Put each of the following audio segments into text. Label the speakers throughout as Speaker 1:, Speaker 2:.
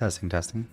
Speaker 1: Testing, testing.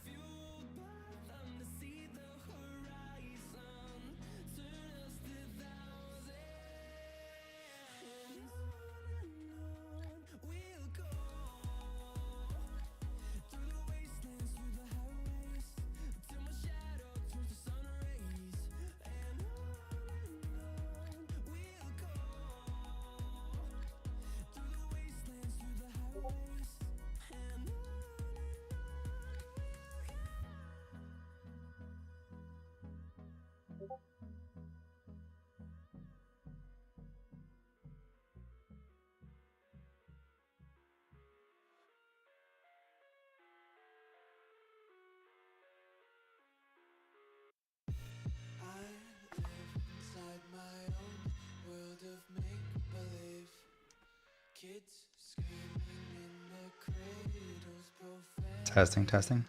Speaker 1: Testing, testing.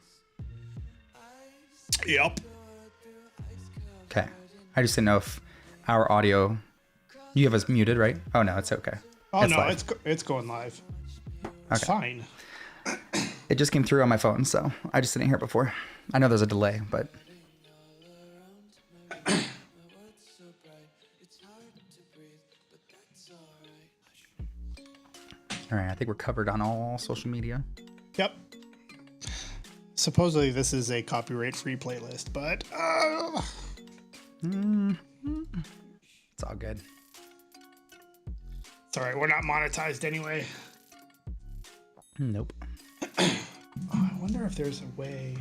Speaker 2: Yep.
Speaker 1: Okay. I just didn't know if our audio, you have us muted, right? Oh no, it's okay.
Speaker 2: Oh no,
Speaker 1: live.
Speaker 2: it's going live. It's fine.
Speaker 1: It just came through on my phone, so I just didn't hear it before. I know there's a delay, but all right. I think we're covered on all social media.
Speaker 2: Yep. Supposedly this is a copyright-free playlist, but
Speaker 1: It's all good.
Speaker 2: it's all right. We're not monetized anyway.
Speaker 1: Nope.
Speaker 2: I wonder if there's a way.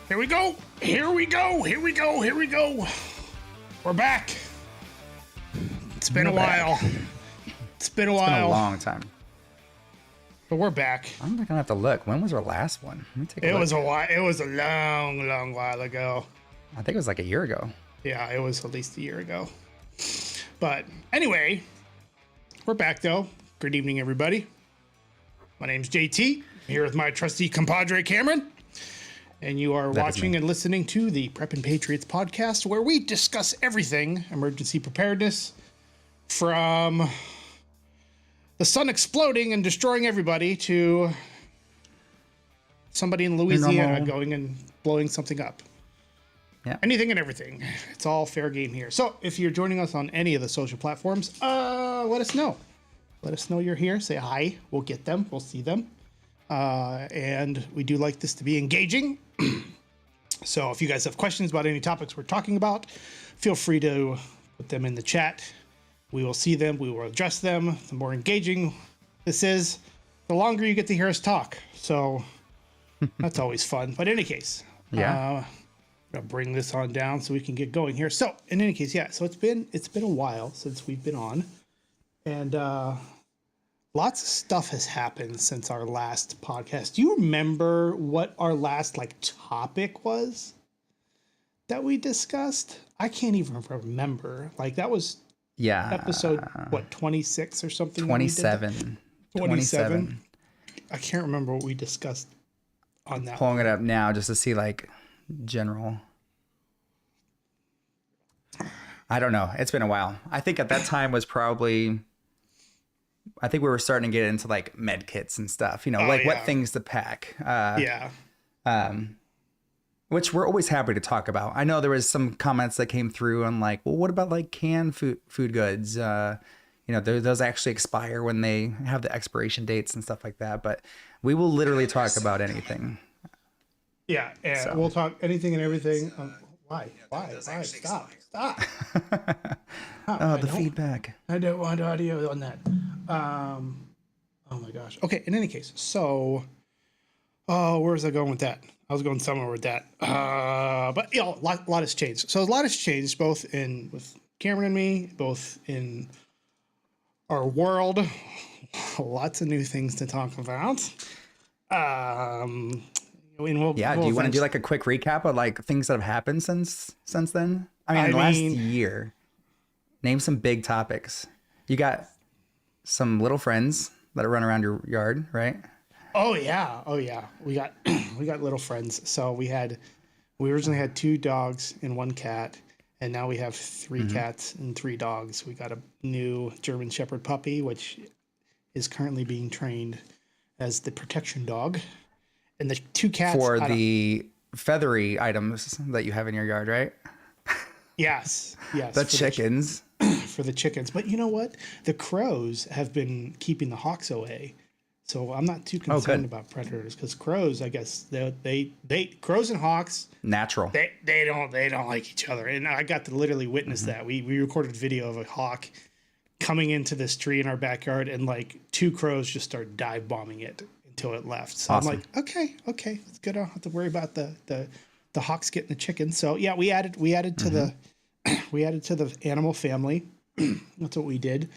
Speaker 2: Here we go. Here we go. Here we go. Here we go. We're back. It's been a while. It's been a while.
Speaker 1: It's been a long time.
Speaker 2: But we're back.
Speaker 1: I'm not gonna have to look. When was our last one? Let me take a
Speaker 2: It
Speaker 1: look.
Speaker 2: was a while. It was a long, long while ago.
Speaker 1: I think it was like a year ago.
Speaker 2: Yeah, it was at least a year ago. But anyway, we're back though. Good evening, everybody. My name's JT. I'm here with my trusty compadre Cameron. And you are watching and listening to the Prep and Patriots podcast, where we discuss everything emergency preparedness, from the sun exploding and destroying everybody to somebody in Louisiana going and blowing something up.
Speaker 1: Yeah.
Speaker 2: Anything and everything. It's all fair game here. So if you're joining us on any of the social platforms, let us know. Let us know you're here. Say hi. We'll get them. We'll see them. And we do like this to be engaging. So if you guys have questions about any topics we're talking about, feel free to put them in the chat. We will see them. We will address them. The more engaging this is, the longer you get to hear us talk. So that's always fun. But in any case,
Speaker 1: Yeah.
Speaker 2: I'll bring this on down so we can get going here. So in any case, yeah. So it's been a while since we've been on, and lots of stuff has happened since our last podcast. Do you remember what our last topic was that we discussed? I can't even remember. That was episode 26 or something.
Speaker 1: 27.
Speaker 2: 27. I can't remember what we discussed on that.
Speaker 1: Pulling it up now just to see general. I don't know. It's been a while. I think at that time was probably, I think we were starting to get into med kits and stuff, what things to pack. which we're always happy to talk about. I know there was some comments that came through on like, well, what about like canned food goods? Those actually expire when they have the expiration dates and stuff like that. But we will literally talk about anything.
Speaker 2: Yeah, and we'll talk anything and everything. Why? Stop.
Speaker 1: The feedback.
Speaker 2: I don't want audio on that. Oh my gosh. Okay, in any case, so where was I going with that? I was going somewhere with that. But a lot has changed. So a lot has changed both with Cameron and me, both in our world. Lots of new things to talk about.
Speaker 1: Do you want to do like a quick recap of like things that have happened since then? I mean, in the last year, name some big topics. You got some little friends that run around your yard, right?
Speaker 2: Oh yeah. We got we got little friends. So we originally had 2 dogs and 1 cat, and now we have 3 cats and 3 dogs. We got a new German Shepherd puppy, which is currently being trained as the protection dog. And the 2 cats
Speaker 1: for the feathery items that you have in your yard, right?
Speaker 2: Yes.
Speaker 1: The chickens.
Speaker 2: For the chickens. But you know what? The crows have been keeping the hawks away. So I'm not too concerned about predators, because crows, I guess they crows and hawks,
Speaker 1: natural.
Speaker 2: They don't like each other. And I got to literally witness that. We recorded video of a hawk coming into this tree in our backyard, and like 2 crows just started dive bombing it until it left. So awesome. I'm like, okay, it's good. I don't have to worry about the hawks getting the chickens. So yeah, we added to the we added to the animal family. That's what we did.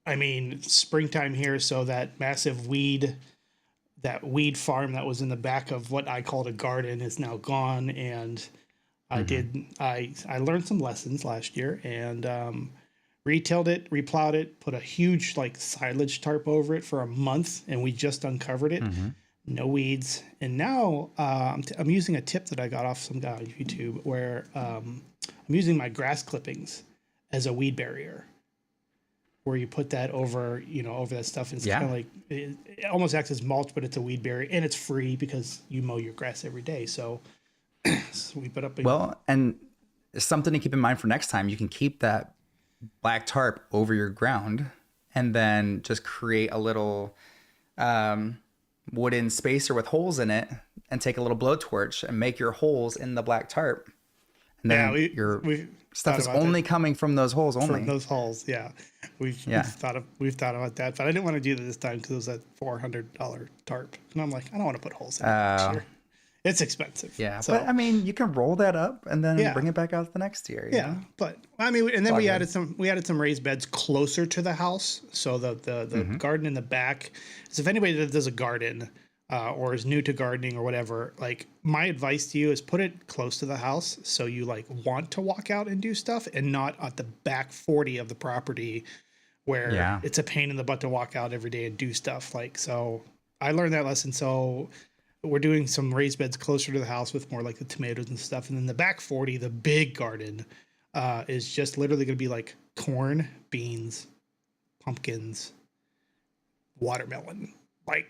Speaker 2: I mean, springtime here, so that massive weed farm that was in the back of what I called a garden is now gone. And I learned some lessons last year, and retilled it, replowed it, put a huge like silage tarp over it for a month, and we just uncovered it. No weeds. And now I'm using a tip that I got off some guy on YouTube, where I'm using my grass clippings as a weed barrier, where you put that over that stuff, and it's kind of like it almost acts as mulch, but it's a weed barrier, and it's free because you mow your grass every day. So, we put up
Speaker 1: and something to keep in mind for next time. You can keep that black tarp over your ground, and then just create a little wooden spacer with holes in it, and take a little blowtorch and make your holes in the black tarp. And then your stuff is only coming from those holes only.
Speaker 2: From those holes, yeah. We've thought about that, but I didn't want to do that this time because it was that $400 tarp, and I'm like, I don't want to put holes in it this year. It's expensive.
Speaker 1: Yeah, so, but I mean, you can roll that up and then bring it back out the next year. You know?
Speaker 2: But I mean, and then we added some raised beds closer to the house, so the garden in the back. So if anybody that does a garden or is new to gardening or whatever, like my advice to you is put it close to the house, so you like want to walk out and do stuff, and not at the back 40 of the property where it's a pain in the butt to walk out every day and do stuff. Like, so I learned that lesson. So we're doing some raised beds closer to the house with more like the tomatoes and stuff. And then the back 40, the big garden, is just literally going to be like corn, beans, pumpkins, watermelon, like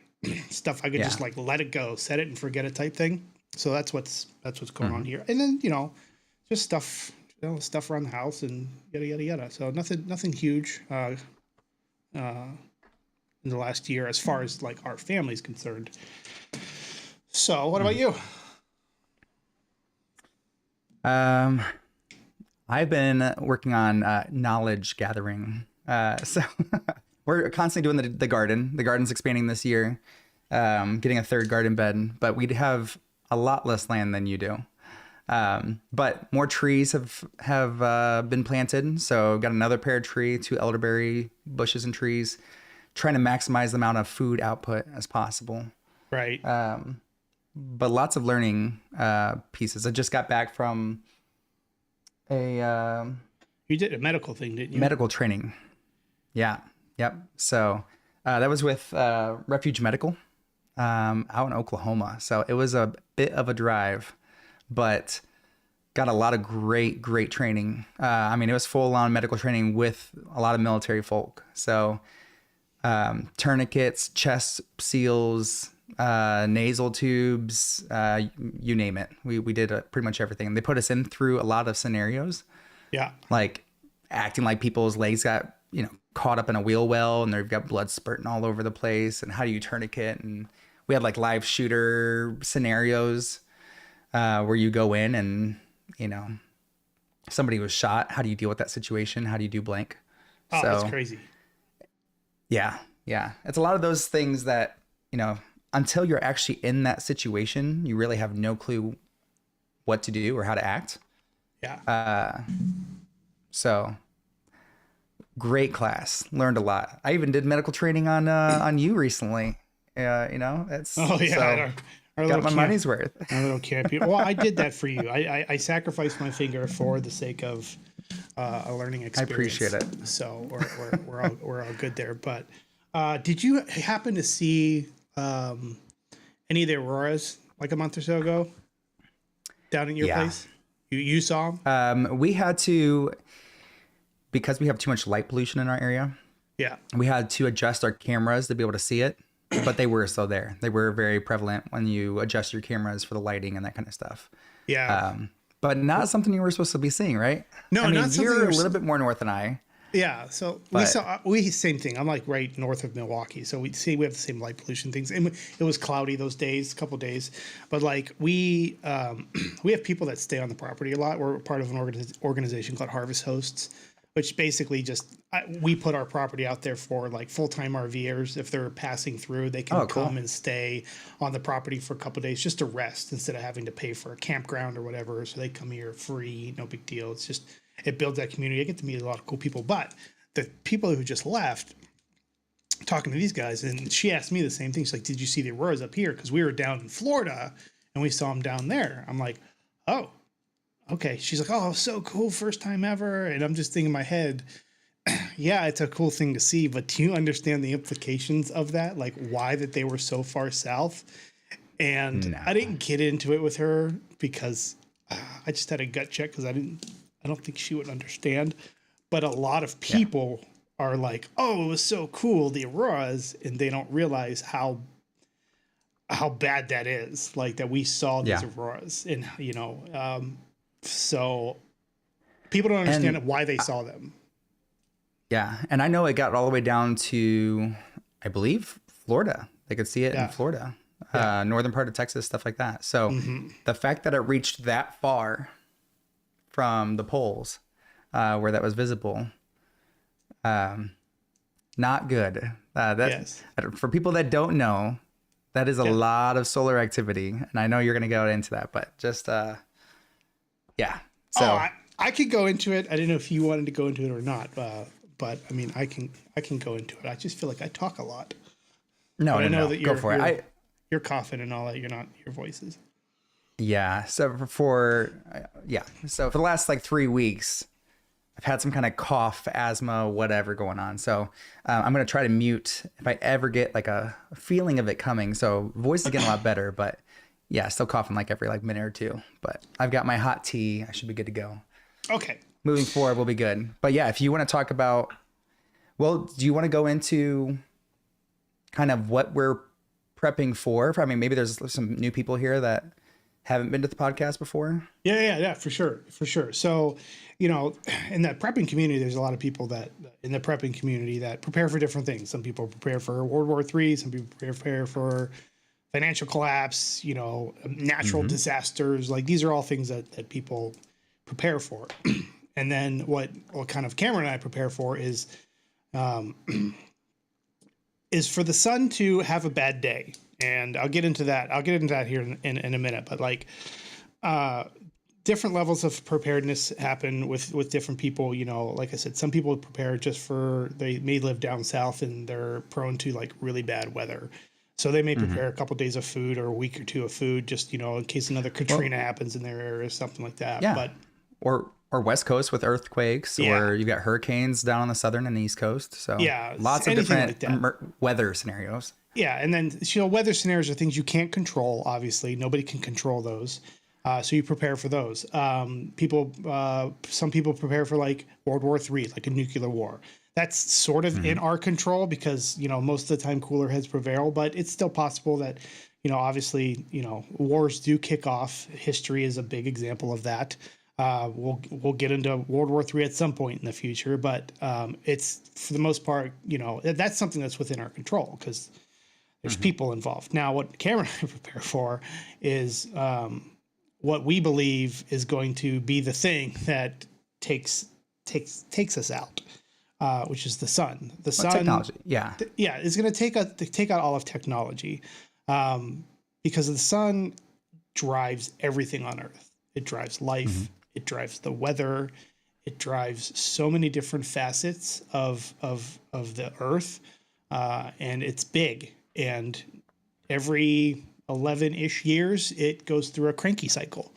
Speaker 2: stuff I could just like let it go, set it and forget it type thing. So that's what's going on here. And then, just stuff around the house and yada, yada, yada. So nothing huge, in the last year, as far as like our family's concerned. So what about you?
Speaker 1: I've been working on knowledge gathering. So we're constantly doing the garden. The garden's expanding this year, getting a 3rd garden bed, but we'd have a lot less land than you do. But more trees have been planted. So got another pear tree, 2 elderberry bushes and trees, trying to maximize the amount of food output as possible.
Speaker 2: Right.
Speaker 1: But lots of learning pieces. I just got back from a
Speaker 2: you did a medical thing, didn't you?
Speaker 1: Medical training. Yeah. Yep. So that was with Refuge Medical out in Oklahoma. So it was a bit of a drive, but got a lot of great training. I mean, it was full on medical training with a lot of military folk. So tourniquets, chest seals, nasal tubes, you name it. We did pretty much everything. They put us in through a lot of scenarios,
Speaker 2: Yeah.
Speaker 1: like acting like people's legs got, caught up in a wheel well and they've got blood spurting all over the place. And how do you tourniquet? And we had like live shooter scenarios where you go in and, somebody was shot. How do you deal with that situation? How do you do blank?
Speaker 2: Oh,
Speaker 1: So,
Speaker 2: that's crazy.
Speaker 1: Yeah. Yeah. It's a lot of those things that, until you're actually in that situation, you really have no clue what to do or how to act.
Speaker 2: Yeah.
Speaker 1: So great class. Learned a lot. I even did medical training on you recently. It's
Speaker 2: Oh yeah.
Speaker 1: so
Speaker 2: Our
Speaker 1: got my
Speaker 2: camp,
Speaker 1: money's worth.
Speaker 2: our little champion. Well, I did that for you. I sacrificed my finger for the sake of a learning experience.
Speaker 1: I appreciate it.
Speaker 2: So we're all good there. But did you happen to see any of the auroras like a month or so ago down in your place? You saw them?
Speaker 1: We had to, because we have too much light pollution in our area.
Speaker 2: Yeah.
Speaker 1: We had to adjust our cameras to be able to see it, but they were still there. They were very prevalent when you adjust your cameras for the lighting and that kind of stuff.
Speaker 2: Yeah.
Speaker 1: But not something you were supposed to be seeing, right?
Speaker 2: No,
Speaker 1: I mean,
Speaker 2: not something
Speaker 1: you're a little bit more north than I.
Speaker 2: Yeah, so we same thing. I'm like right north of Milwaukee, so we have the same light pollution things. And it was cloudy those days, a couple of days, but like we have people that stay on the property a lot. We're part of an organization called Harvest Hosts, which basically we put our property out there for like full-time RVers. If they're passing through, they can come and stay on the property for a couple of days just to rest instead of having to pay for a campground or whatever. So they come here free, no big deal. It's just, it builds that community. I get to meet a lot of cool people. But the people who just left, talking to these guys, and she asked me the same thing. She's like, did you see the auroras up here? Because we were down in Florida and we saw them down there. I'm like, oh, okay. She's like, oh, so cool. First time ever. And I'm just thinking in my head, yeah, it's a cool thing to see. But do you understand the implications of that? Like why that they were so far south? And I didn't get into it with her because I just had a gut check because I don't think she would understand. But a lot of people are like, oh, it was so cool, the auroras, and they don't realize how bad that is. Like that we saw these auroras, and so people don't understand why they saw them.
Speaker 1: Yeah, and I know it got all the way down to, I believe, Florida. They could see it in Florida, northern part of Texas, stuff like that. So the fact that it reached that far from the poles where that was visible, not good. For people that don't know, that is a lot of solar activity, and I know you're going to go into that, but just So
Speaker 2: I could go into it. I didn't know if you wanted to go into it or not, but I mean, I can go into it. I just feel like I talk a lot.
Speaker 1: No,
Speaker 2: I know
Speaker 1: no,
Speaker 2: that
Speaker 1: go for it.
Speaker 2: You're coughing and all that. You're not your voices.
Speaker 1: Yeah. So for the last like 3 weeks, I've had some kind of cough, asthma, whatever going on. So I'm going to try to mute if I ever get like a feeling of it coming. So voice is getting a lot better, but yeah, still coughing like every like minute or two. But I've got my hot tea. I should be good to go.
Speaker 2: Okay.
Speaker 1: Moving forward, we'll be good. But yeah, if you want to talk about, do you want to go into kind of what we're prepping for? I mean, maybe there's some new people here that haven't been to the podcast before.
Speaker 2: Yeah, for sure. So, in that prepping community, there's a lot of people that in the prepping community that prepare for different things. Some people prepare for World War III. Some people prepare for financial collapse, natural disasters. Like these are all things that people prepare for. And then what kind of Cameron and I prepare for is for the sun to have a bad day. And I'll get into that. I'll get into that here in a minute. But like different levels of preparedness happen with different people. Like I said, some people prepare just they may live down south and they're prone to like really bad weather. So they may prepare a couple of days of food or a week or two of food, just, in case another Katrina happens in their area or something like that.
Speaker 1: Yeah.
Speaker 2: But
Speaker 1: or West Coast with earthquakes, or you've got hurricanes down on the southern and east coast. So lots of different like weather scenarios.
Speaker 2: Yeah. And then, weather scenarios are things you can't control. Obviously, nobody can control those. So you prepare for those. Some people prepare for like World War III, like a nuclear war. That's sort of in our control because, most of the time cooler heads prevail, but it's still possible that, obviously, wars do kick off. History is a big example of that. We'll get into World War III at some point in the future, but it's for the most part, that's something that's within our control because there's people involved. Now, what Cameron and I prepare for is what we believe is going to be the thing that takes us out, which is the sun. The sun,
Speaker 1: technology, yeah,
Speaker 2: is going to take out all of technology, because the sun drives everything on Earth. It drives life. It drives the weather. It drives so many different facets of the Earth, and it's big. And every 11-ish years, it goes through a cranky cycle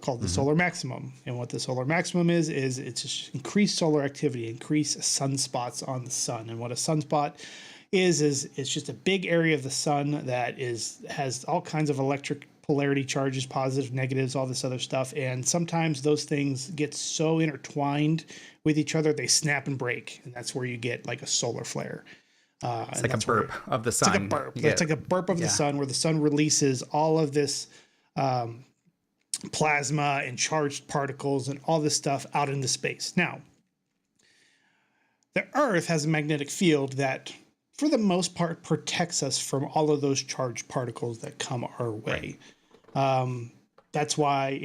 Speaker 2: called the solar maximum. And what the solar maximum is it's just increased solar activity, increased sunspots on the sun. And what a sunspot is it's just a big area of the sun that has all kinds of electric polarity charges, positive, negatives, all this other stuff. And sometimes those things get so intertwined with each other, they snap and break. And that's where you get like a solar flare.
Speaker 1: It's like a burp of the sun.
Speaker 2: It's like a burp. It's like a burp of the sun where the sun releases all of this plasma and charged particles and all this stuff out into space. Now, the Earth has a magnetic field that, for the most part, protects us from all of those charged particles that come our way. That's why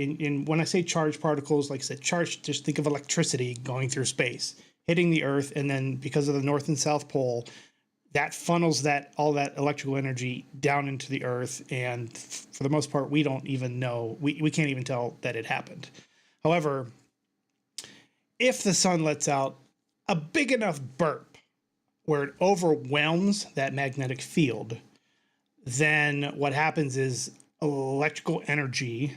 Speaker 2: when I say charged particles, like I said, charged, just think of electricity going through space, hitting the Earth, and then because of the North and South Pole, that funnels all that electrical energy down into the Earth. And for the most part, we don't even know, we can't even tell that it happened. However, if the sun lets out a big enough burp where it overwhelms that magnetic field, then what happens is electrical energy,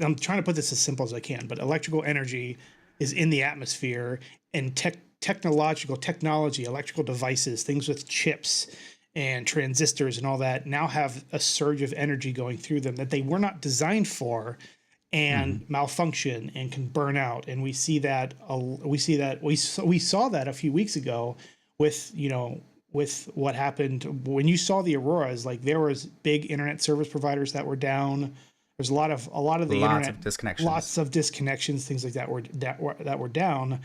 Speaker 2: I'm trying to put this as simple as I can, but electrical energy is in the atmosphere, and technology, electrical devices, things with chips and transistors and all that now have a surge of energy going through them that they were not designed for, and malfunction and can burn out. And we saw that a few weeks ago with what happened when you saw the auroras. Like, there was big internet service providers that were down. There's a lot of the internet
Speaker 1: disconnections.
Speaker 2: Lots of disconnections, things like that were down.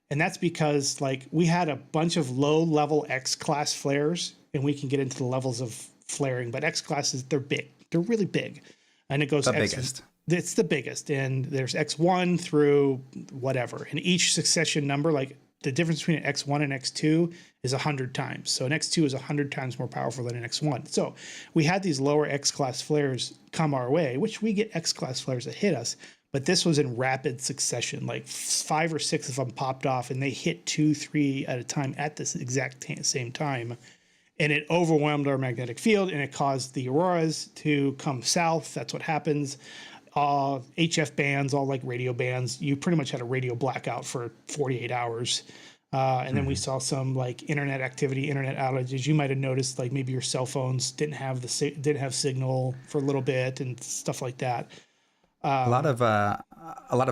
Speaker 2: And that's because, like, we had a bunch of low-level X-class flares, and we can get into the levels of flaring. But X-classes, they're big. They're really big. And it goes
Speaker 1: biggest.
Speaker 2: It's the biggest. And there's X1 through whatever. And each succession number, like, the difference between an X1 and X2 is 100 times. So an X2 is 100 times more powerful than an X1. So we had these lower X-class flares come our way, which we get X-class flares that hit us. But this was in rapid succession, like 5 or 6 of them popped off, and they hit 2, 3 at a time at this exact same time. And it overwhelmed our magnetic field, and it caused the auroras to come south. That's what happens. HF bands, all like radio bands, you pretty much had a radio blackout for 48 hours. And then we saw some like internet activity, internet outages. You might have noticed, like, maybe your cell phones didn't have signal for a little bit and stuff like that.
Speaker 1: A lot of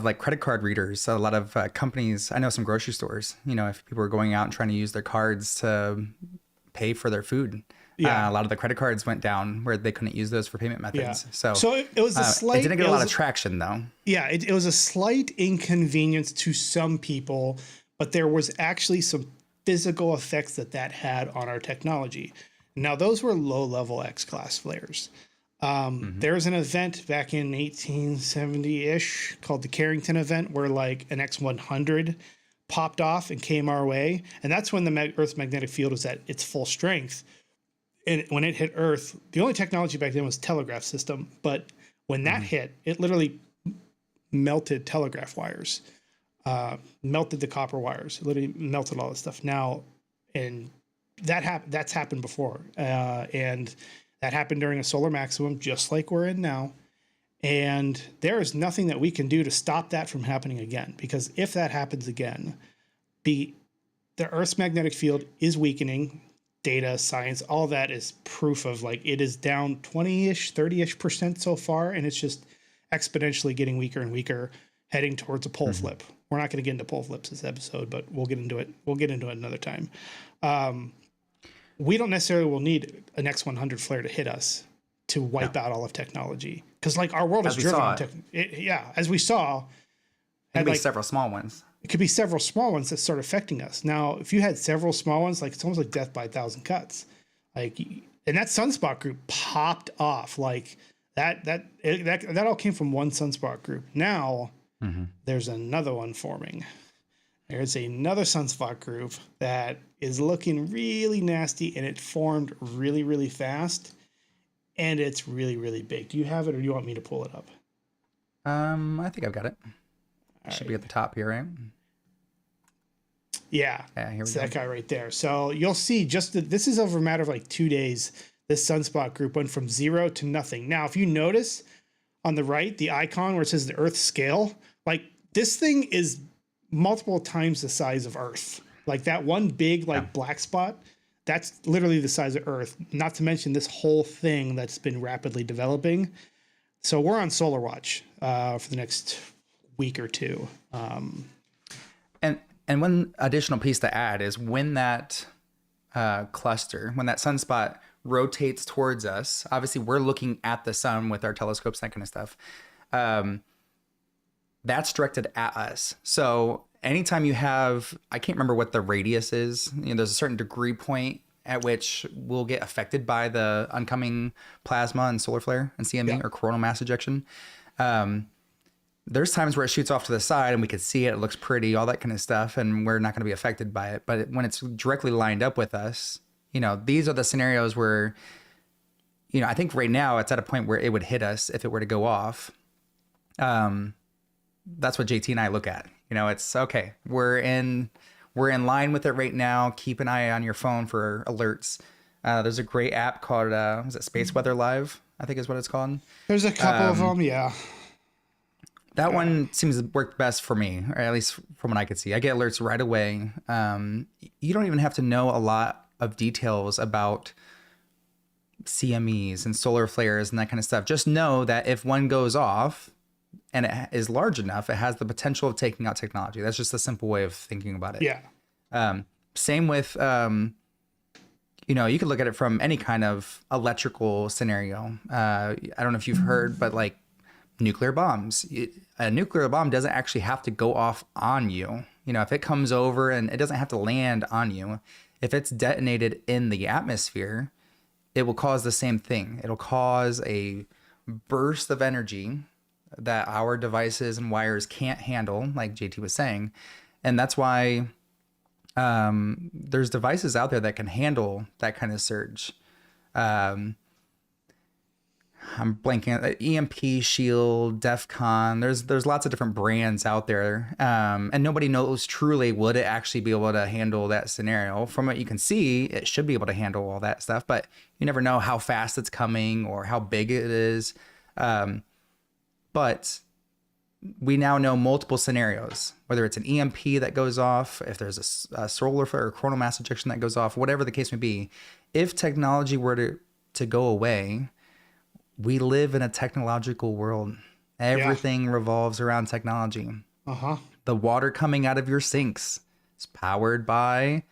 Speaker 1: like credit card readers, a lot of companies. I know some grocery stores, if people are going out and trying to use their cards to pay for their food, a lot of the credit cards went down where they couldn't use those for payment methods.
Speaker 2: So it was a slight.
Speaker 1: It didn't get a lot of traction, though.
Speaker 2: Yeah, it was a slight inconvenience to some people, but there was actually some physical effects that had on our technology. Now, those were low-level X-class flares. There was an event back in 1870-ish called the Carrington event where, like, an X100 popped off and came our way. And that's when the Earth's magnetic field was at its full strength. And when it hit Earth, the only technology back then was telegraph system. But when that hit, it literally melted telegraph wires, melted the copper wires, it literally melted all this stuff. Now, and that's happened before. And that happened during a solar maximum, just like we're in now. And there is nothing that we can do to stop that from happening again. Because if that happens again, the Earth's magnetic field is weakening. Data, science, all that is proof of, like, it is down 20-ish, 30-ish% so far. And it's just, exponentially getting weaker and weaker, heading towards a pole flip. We're not going to get into pole flips this episode, but we'll get into it. We'll get into it another time. We don't necessarily will need an X100 flare to hit us to wipe out all of technology, because like our world is driven on as we saw,
Speaker 1: it could be several small ones.
Speaker 2: It could be several small ones that start affecting us. Now, if you had several small ones, like it's almost like death by a thousand cuts. Like, and that sunspot group popped off like that all came from one sunspot group. Now there's another one forming. There's another sunspot group that is looking really nasty, and it formed really, really fast, and it's really, really big. Do you have it, or do you want me to pull it up?
Speaker 1: I think I've got it. Should be at the top here, right?
Speaker 2: Yeah,
Speaker 1: here we
Speaker 2: it's
Speaker 1: go.
Speaker 2: that guy right there. So you'll see this is over a matter of like 2 days. This sunspot group went from 0 to nothing. Now, if you notice on the right, the icon where it says the Earth scale, like this thing is multiple times the size of Earth. Like that one big black spot, that's literally the size of Earth. Not to mention this whole thing that's been rapidly developing. So we're on solar watch for the next week or two.
Speaker 1: And one additional piece to add is when that cluster, when that sunspot rotates towards us, obviously we're looking at the sun with our telescopes, that kind of stuff. That's directed at us. So anytime you have, I can't remember what the radius is, there's a certain degree point at which we'll get affected by the oncoming plasma and solar flare and CME or coronal mass ejection. There's times where it shoots off to the side and we could see it. It looks pretty, all that kind of stuff. And we're not going to be affected by it. But when it's directly lined up with us, these are the scenarios where, I think right now it's at a point where it would hit us if it were to go off. That's what JT and I look at. It's okay. We're in line with it right now. Keep an eye on your phone for alerts. There's a great app called, is it Space Weather Live? I think is what it's called.
Speaker 2: There's a couple of them. Yeah.
Speaker 1: That one seems to work best for me, or at least from what I could see. I get alerts right away. You don't even have to know a lot of details about CMEs and solar flares and that kind of stuff. Just know that if one goes off and it is large enough, it has the potential of taking out technology. That's just a simple way of thinking about it.
Speaker 2: Yeah.
Speaker 1: Same with, you could look at it from any kind of electrical scenario. I don't know if you've heard, but like nuclear bombs, a nuclear bomb doesn't actually have to go off on you. If it comes over, and it doesn't have to land on you, if it's detonated in the atmosphere, it will cause the same thing. It'll cause a burst of energy that our devices and wires can't handle, like JT was saying. And that's why there's devices out there that can handle that kind of surge. I'm blanking. EMP Shield, DEFCON. There's lots of different brands out there, and nobody knows truly would it actually be able to handle that scenario. From what you can see, it should be able to handle all that stuff, but you never know how fast it's coming or how big it is. But we now know multiple scenarios, whether it's an EMP that goes off, if there's a solar flare or coronal mass ejection that goes off, whatever the case may be. If technology were to go away, we live in a technological world. Everything revolves around technology. The water coming out of your sinks is powered by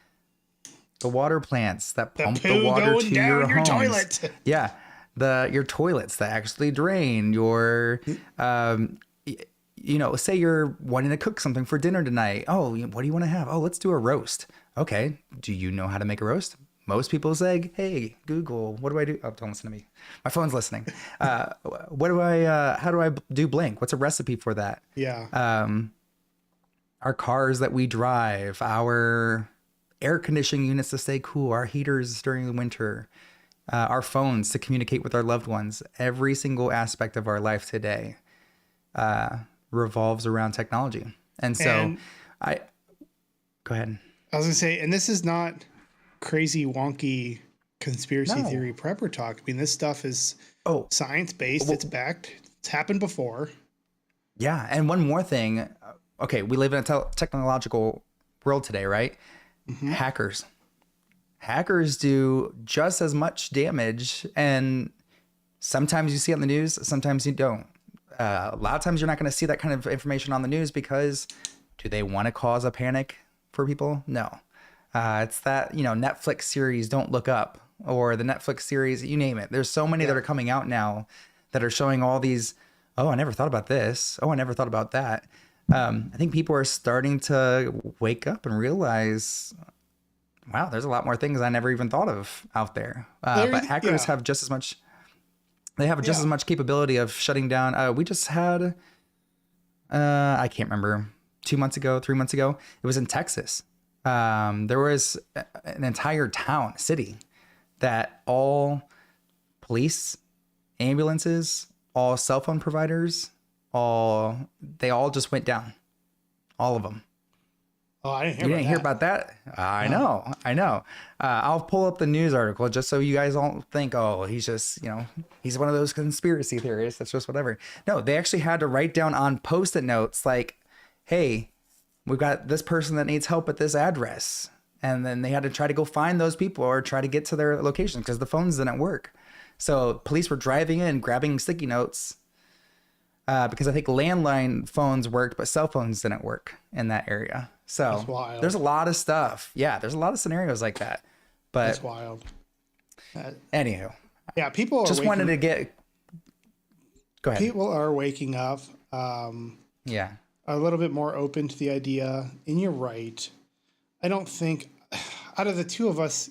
Speaker 1: the water plants that pump the water to your homes.
Speaker 2: Toilet.
Speaker 1: Yeah. Your toilets that actually drain your, say you're wanting to cook something for dinner tonight. Oh, what do you want to have? Oh, let's do a roast. Okay. Do you know how to make a roast? Most people say, hey, Google, what do I do? Oh, don't listen to me. My phone's listening. How do I do blank? What's a recipe for that?
Speaker 2: Yeah.
Speaker 1: Our cars that we drive, our air conditioning units to stay cool, our heaters during the winter, our phones to communicate with our loved ones. Every single aspect of our life today revolves around technology. And so go ahead.
Speaker 2: I was going to say, and this is not crazy wonky conspiracy theory prepper talk. I mean, this stuff is science-based. It's backed. It's happened before.
Speaker 1: Yeah. And one more thing. Okay. We live in a technological world today, right? Hackers do just as much damage. And sometimes you see it on the news, sometimes you don't. a lot of times you're not going to see that kind of information on the news because do they want to cause a panic for people? No. It's that, Netflix series, Don't Look Up, or the Netflix series, you name it. There's so many that are coming out now that are showing all these, oh, I never thought about this. Oh, I never thought about that. I think people are starting to wake up and realize, wow, there's a lot more things I never even thought of out there. But hackers have just as much, they have just as much capability of shutting down. We just had, I can't remember, 2 months ago, 3 months ago, it was in Texas. There was an entire town, city, that all police, ambulances, all cell phone providers, they all just went down. All of them.
Speaker 2: Oh, I didn't hear
Speaker 1: you
Speaker 2: about
Speaker 1: didn't
Speaker 2: that.
Speaker 1: hear about that? I know. I'll pull up the news article just so you guys don't think, oh, he's just, he's one of those conspiracy theorists. That's just whatever. No, they actually had to write down on Post-it notes like, hey, we've got this person that needs help at this address. And then they had to try to go find those people or try to get to their location because the phones didn't work. So police were driving in, grabbing sticky notes because I think landline phones worked, but cell phones didn't work in that area. So there's a lot of stuff. Yeah, there's a lot of scenarios like that. But
Speaker 2: that's wild.
Speaker 1: Anywho.
Speaker 2: Yeah, people are
Speaker 1: just wanted to get. Go ahead.
Speaker 2: People are waking up.
Speaker 1: Yeah.
Speaker 2: A little bit more open to the idea. And you're right. I don't think out of two of us,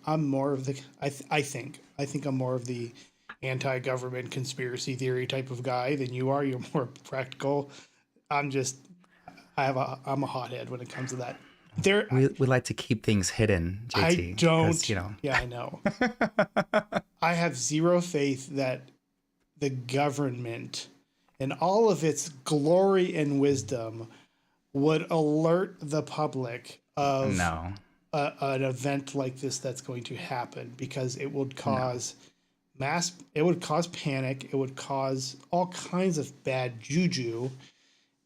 Speaker 2: I'm more of the, I think I'm more of the anti-government conspiracy theory type of guy than you are. You're more practical. I'm a hothead when it comes to that.
Speaker 1: We like to keep things hidden, JT.
Speaker 2: I don't. Yeah, I know. I have zero faith that the government and all of its glory and wisdom would alert the public of an event like this that's going to happen, because it would cause it would cause panic, it would cause all kinds of bad juju,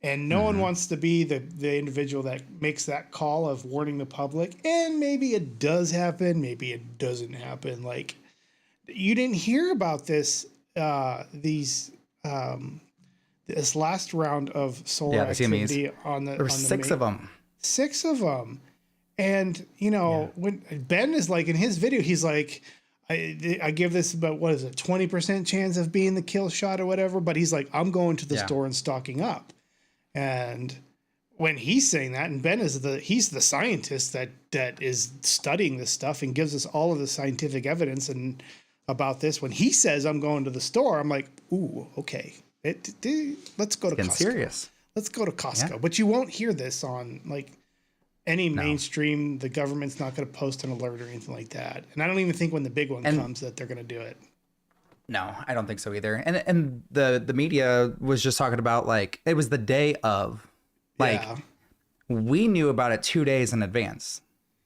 Speaker 2: and no one wants to be the individual that makes that call of warning the public. And maybe it does happen, maybe it doesn't happen. Like, you didn't hear about this this last round of solar activity on the.
Speaker 1: There were six of them.
Speaker 2: 6 of them, and when Ben is like in his video, he's like, I give this about, what is it, 20% chance of being the kill shot or whatever, but he's like, I'm going to the store and stocking up. And when he's saying that, and Ben is he's the scientist that is studying this stuff and gives us all of the scientific evidence and about this. When he says I'm going to the store, I'm like, ooh, okay. Let's go to Costco.
Speaker 1: Serious.
Speaker 2: Let's go to Costco. Yeah. But you won't hear this on like any mainstream. The government's not going to post an alert or anything like that. And I don't even think when the big one comes that they're going to do it.
Speaker 1: No, I don't think so either. And the media was just talking about, like, it was the day of. Like, we knew about it 2 days in advance,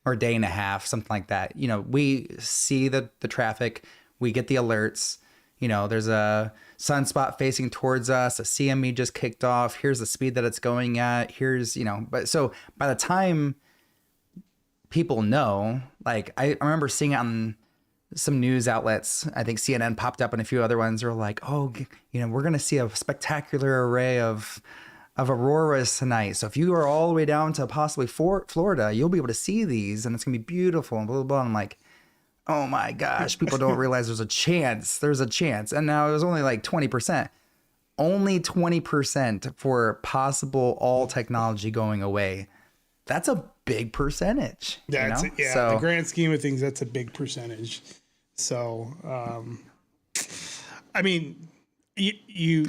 Speaker 1: or a day and a half, something like that. We see the traffic, we get the alerts. There's a sunspot facing towards us. A CME just kicked off. Here's the speed that it's going at. Here's, but so by the time people know, like, I remember seeing it on some news outlets. I think CNN popped up and a few other ones were like, oh, we're going to see a spectacular array of auroras tonight. So if you are all the way down to possibly Florida, you'll be able to see these and it's gonna be beautiful and blah, blah, blah. And I'm like, oh my gosh, people don't realize there's a chance. And now it was only like 20%. Only 20% for possible all technology going away. That's a big percentage.
Speaker 2: So, the grand scheme of things, that's a big percentage. So, I mean, you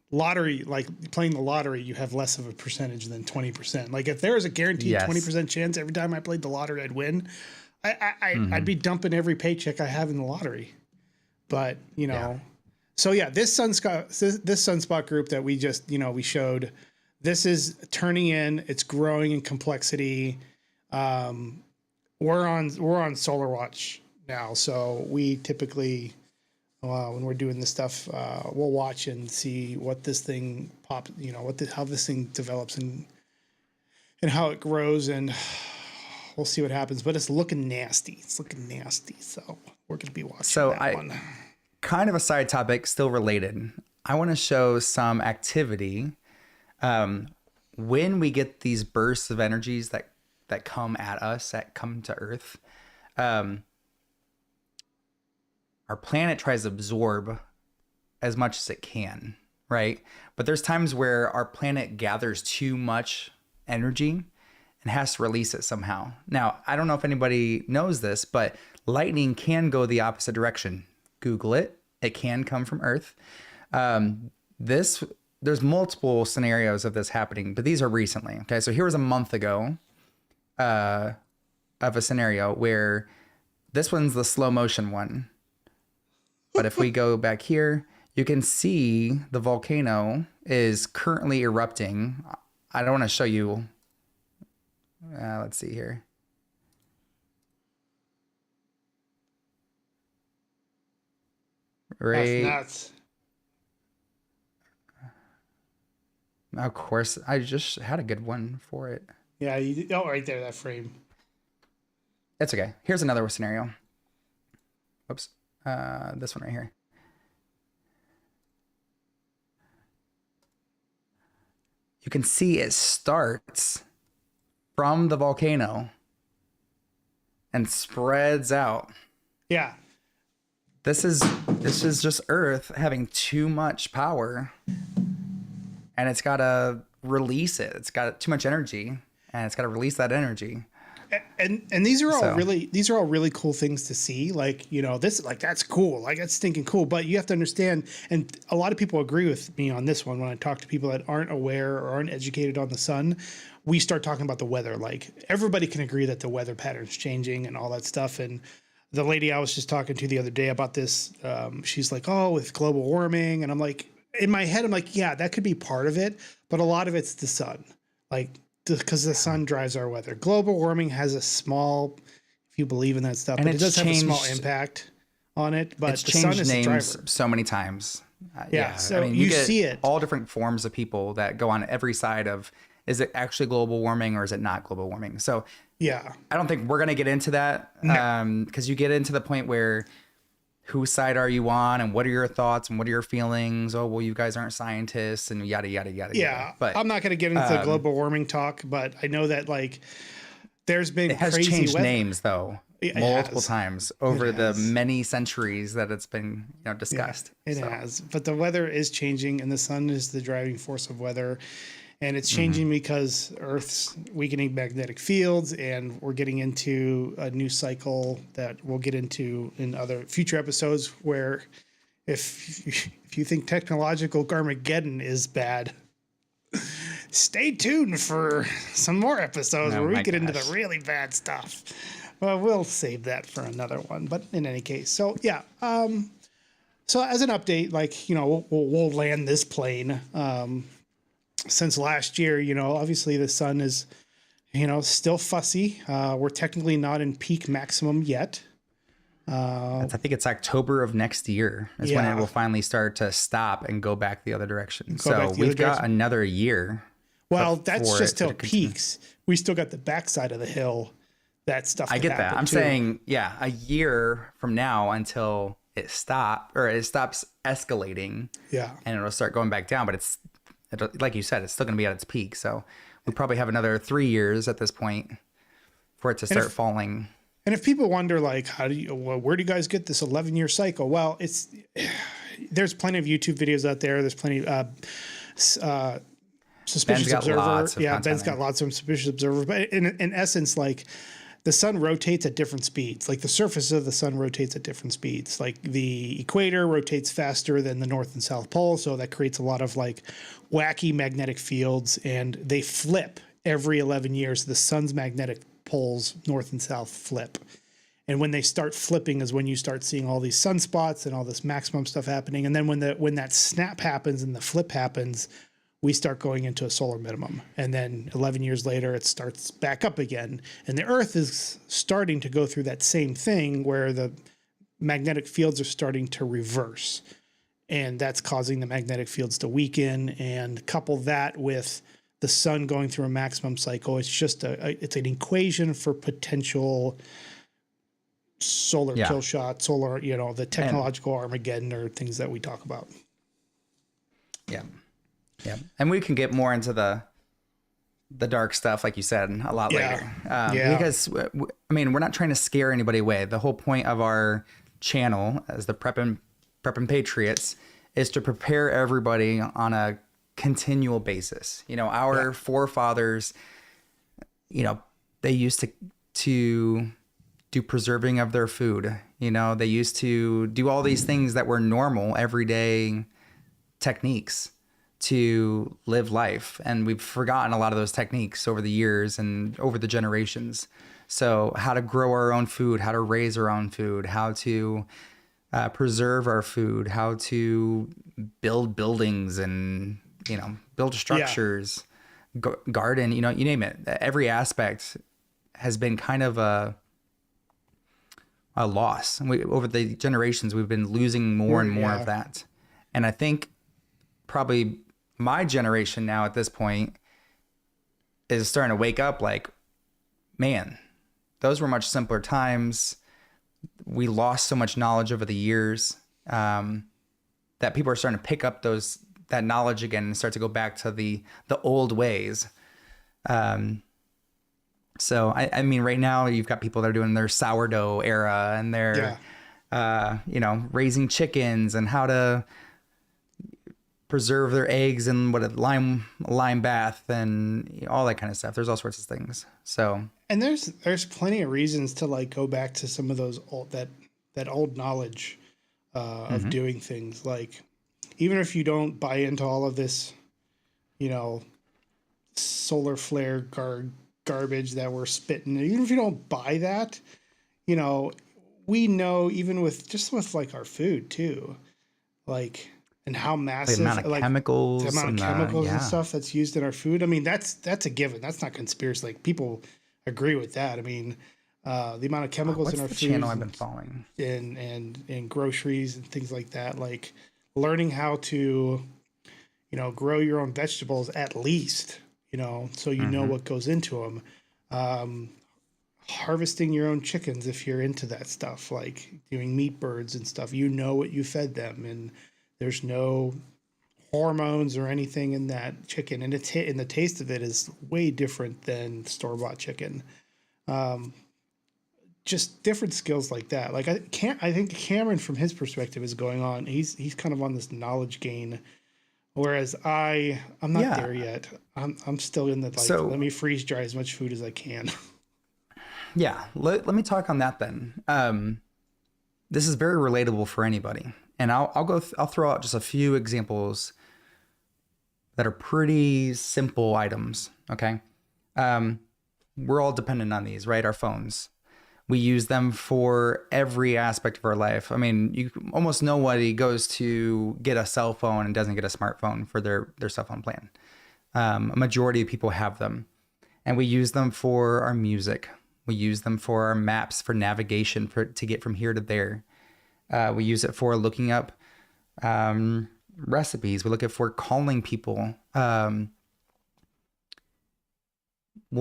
Speaker 2: lottery, like playing the lottery, you have less of a percentage than 20%. Like, if there was a guaranteed 20% chance every time I played the lottery I'd win, I'd be dumping every paycheck I have in the lottery. But so this sunspot group that we just we showed, this is turning in, it's growing in complexity. We're on Solar Watch now, so we typically when we're doing this stuff, we'll watch and see what this thing how this thing develops and how it grows, and we'll see what happens. But it's looking nasty. So we're gonna be watching that one.
Speaker 1: kind of a side topic, still related. I want to show some activity when we get these bursts of energies that come at us, that come to Earth. Our planet tries to absorb as much as it can, right? But there's times where our planet gathers too much energy and has to release it somehow. Now, I don't know if anybody knows this, but lightning can go the opposite direction. Google it. It can come from Earth. There's multiple scenarios of this happening, but these are recently. Okay, so here was a month ago of a scenario where this one's the slow motion one. But if we go back here, you can see the volcano is currently erupting. I don't want to show you. Let's see here. Right.
Speaker 2: That's nuts.
Speaker 1: Of course, I just had a good one for it.
Speaker 2: Yeah, right there, that frame.
Speaker 1: It's okay. Here's another scenario. Oops. This one right here. You can see it starts from the volcano and spreads out.
Speaker 2: Yeah.
Speaker 1: This is just Earth having too much power, and it's got to release it. It's got too much energy, and it's got to release that energy.
Speaker 2: And these are all really cool things to see. Like, that's cool. Like, that's stinking cool. But you have to understand, and a lot of people agree with me on this one when I talk to people that aren't aware or aren't educated on the sun. We start talking about the weather. Like, everybody can agree that the weather pattern's changing and all that stuff. And the lady I was just talking to the other day about this, she's like, oh, with global warming. And I'm like, in my head, I'm like, yeah, that could be part of it. But a lot of it's the sun. Like, because the sun drives our weather. Global warming has a small, if you believe in that stuff, but it does have a small impact on it. But
Speaker 1: it's
Speaker 2: the sun is the
Speaker 1: names
Speaker 2: driver
Speaker 1: so many times.
Speaker 2: Yeah, so I mean, you see it.
Speaker 1: All different forms of people that go on every side of, is it actually global warming or is it not global warming? So
Speaker 2: yeah,
Speaker 1: I don't think we're going to get into that because you get into the point where whose side are you on and what are your thoughts and what are your feelings? Oh, well, you guys aren't scientists and yada, yada, yada.
Speaker 2: Yeah.
Speaker 1: Yada. But
Speaker 2: I'm not going to get into the global warming talk, but I know that like there's been
Speaker 1: it has
Speaker 2: crazy
Speaker 1: changed
Speaker 2: weather.
Speaker 1: Names though multiple times over the many centuries that it's been discussed.
Speaker 2: Yeah, it has, but the weather is changing and the sun is the driving force of weather. And it's changing because Earth's weakening magnetic fields, and we're getting into a new cycle that we'll get into in other future episodes. Where, if you think technological Armageddon is bad, stay tuned for some more episodes where we get into the really bad stuff. Well, we'll save that for another one. But in any case, so yeah. So as an update, like we'll land this plane. Since last year, obviously the sun is, still fussy. We're technically not in peak maximum yet.
Speaker 1: I think it's October of next year is when it will finally start to stop and go back the other direction. So we've got another year.
Speaker 2: Well, that's just till peaks. We still got the backside of the hill. That stuff.
Speaker 1: I get that. I'm saying, a year from now until it stops escalating.
Speaker 2: Yeah.
Speaker 1: And it'll start going back down, but like you said, it's still going to be at its peak. So we probably have another 3 years at this point for it to start falling. And
Speaker 2: if people wonder, like, where do you guys get this 11-year cycle? Well, there's plenty of YouTube videos out there. There's plenty of Suspicious Observer. Ben's got lots of Suspicious Observer. But in essence, like, the sun rotates at different speeds. Like, the surface of the sun rotates at different speeds. Like, the equator rotates faster than the North and South Pole, so that creates a lot of like wacky magnetic fields, and they flip every 11 years. The sun's magnetic poles, North and South, flip. And when they start flipping is when you start seeing all these sunspots and all this maximum stuff happening. And then when that snap happens and the flip happens, we start going into a solar minimum. And then 11 years later, it starts back up again. And the Earth is starting to go through that same thing where the magnetic fields are starting to reverse. And that's causing the magnetic fields to weaken. And couple that with the sun going through a maximum cycle. It's just it's an equation for potential solar
Speaker 1: Yeah.
Speaker 2: kill shot, solar, the
Speaker 1: And
Speaker 2: technological Armageddon are things that we talk about.
Speaker 1: yeah. Yeah. And we can get more into the dark stuff, like you said, a lot
Speaker 2: Yeah.
Speaker 1: later.
Speaker 2: Yeah.
Speaker 1: Because I mean, we're not trying to scare anybody away. The whole point of our channel as the Prep and Patriots is to prepare everybody on a continual basis.
Speaker 2: Yeah.
Speaker 1: Our forefathers, they used to do preserving of their food. They used to do all these things that were normal everyday techniques to live life. And we've forgotten a lot of those techniques over the years and over the generations. So how to grow our own food, how to raise our own food, how to preserve our food, how to build buildings and, build
Speaker 2: Yeah.
Speaker 1: structures, garden, you name it. Every aspect has been kind of a loss. Over the generations, we've been losing more and more of
Speaker 2: Yeah.
Speaker 1: that. And I think probably my generation now at this point is starting to wake up like, man, those were much simpler times. We lost so much knowledge over the years that people are starting to pick up that knowledge again and start to go back to the old ways. So I mean, right now you've got people that are doing their sourdough era and they're, raising chickens and how to preserve their eggs in what a lime bath and all that kind of stuff. There's all sorts of things. So,
Speaker 2: And there's plenty of reasons to like go back to some of those that old knowledge of doing things. Like, even if you don't buy into all of this, solar flare garbage that we're spitting, even if you don't buy that, we know even with like our food too, like, and how
Speaker 1: the
Speaker 2: massive
Speaker 1: amount of
Speaker 2: like the
Speaker 1: chemicals
Speaker 2: amount of
Speaker 1: and
Speaker 2: chemicals and
Speaker 1: yeah.
Speaker 2: stuff that's used in our food. I mean, that's a given. That's not conspiracy. Like, people agree with that. I mean, the amount of chemicals
Speaker 1: What's
Speaker 2: in our
Speaker 1: the
Speaker 2: food
Speaker 1: channel I've been following?
Speaker 2: and groceries and things like that. Like, learning how to, grow your own vegetables at least, so you know what goes into them. Harvesting your own chickens if you're into that stuff, like doing meat birds and stuff. You know what you fed them, and there's no hormones or anything in that chicken, and and the taste of it is way different than store-bought chicken. Just different skills like that. Like, I think Cameron, from his perspective, is going on. He's kind of on this knowledge gain, whereas I'm not
Speaker 1: Yeah.
Speaker 2: there yet. I'm still in the like,
Speaker 1: So
Speaker 2: let me freeze dry as much food as I can.
Speaker 1: yeah, let me talk on that then. This is very relatable for anybody. And I'll throw out just a few examples that are pretty simple items. Okay. We're all dependent on these, right? Our phones. We use them for every aspect of our life. I mean, almost nobody goes to get a cell phone and doesn't get a smartphone for their cell phone plan. A majority of people have them, and we use them for our music. We use them for our maps, for navigation, to get from here to there. We use it for looking up recipes. We look at for calling people. We'll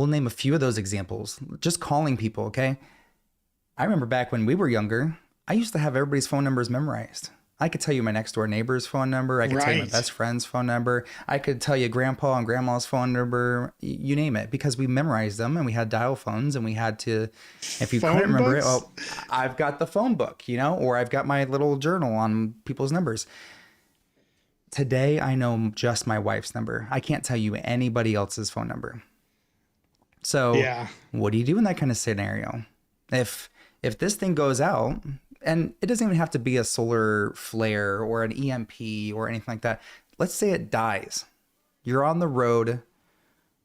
Speaker 1: name a few of those examples. Just calling people, okay? I remember back when we were younger, I used to have everybody's phone numbers memorized. I could tell you my next door neighbor's phone number. I could tell you my
Speaker 2: Right.
Speaker 1: best friend's phone number. I could tell you grandpa and grandma's phone number, you name it, because we memorized them and we had dial phones and we had to, if you couldn't
Speaker 2: Phone
Speaker 1: remember it,
Speaker 2: books?
Speaker 1: oh, I've got the phone book, or I've got my little journal on people's numbers. Today, I know just my wife's number. I can't tell you anybody else's phone number. So
Speaker 2: Yeah.
Speaker 1: what do you do in that kind of scenario? If this thing goes out, and it doesn't even have to be a solar flare or an EMP or anything like that. Let's say it dies. You're on the road,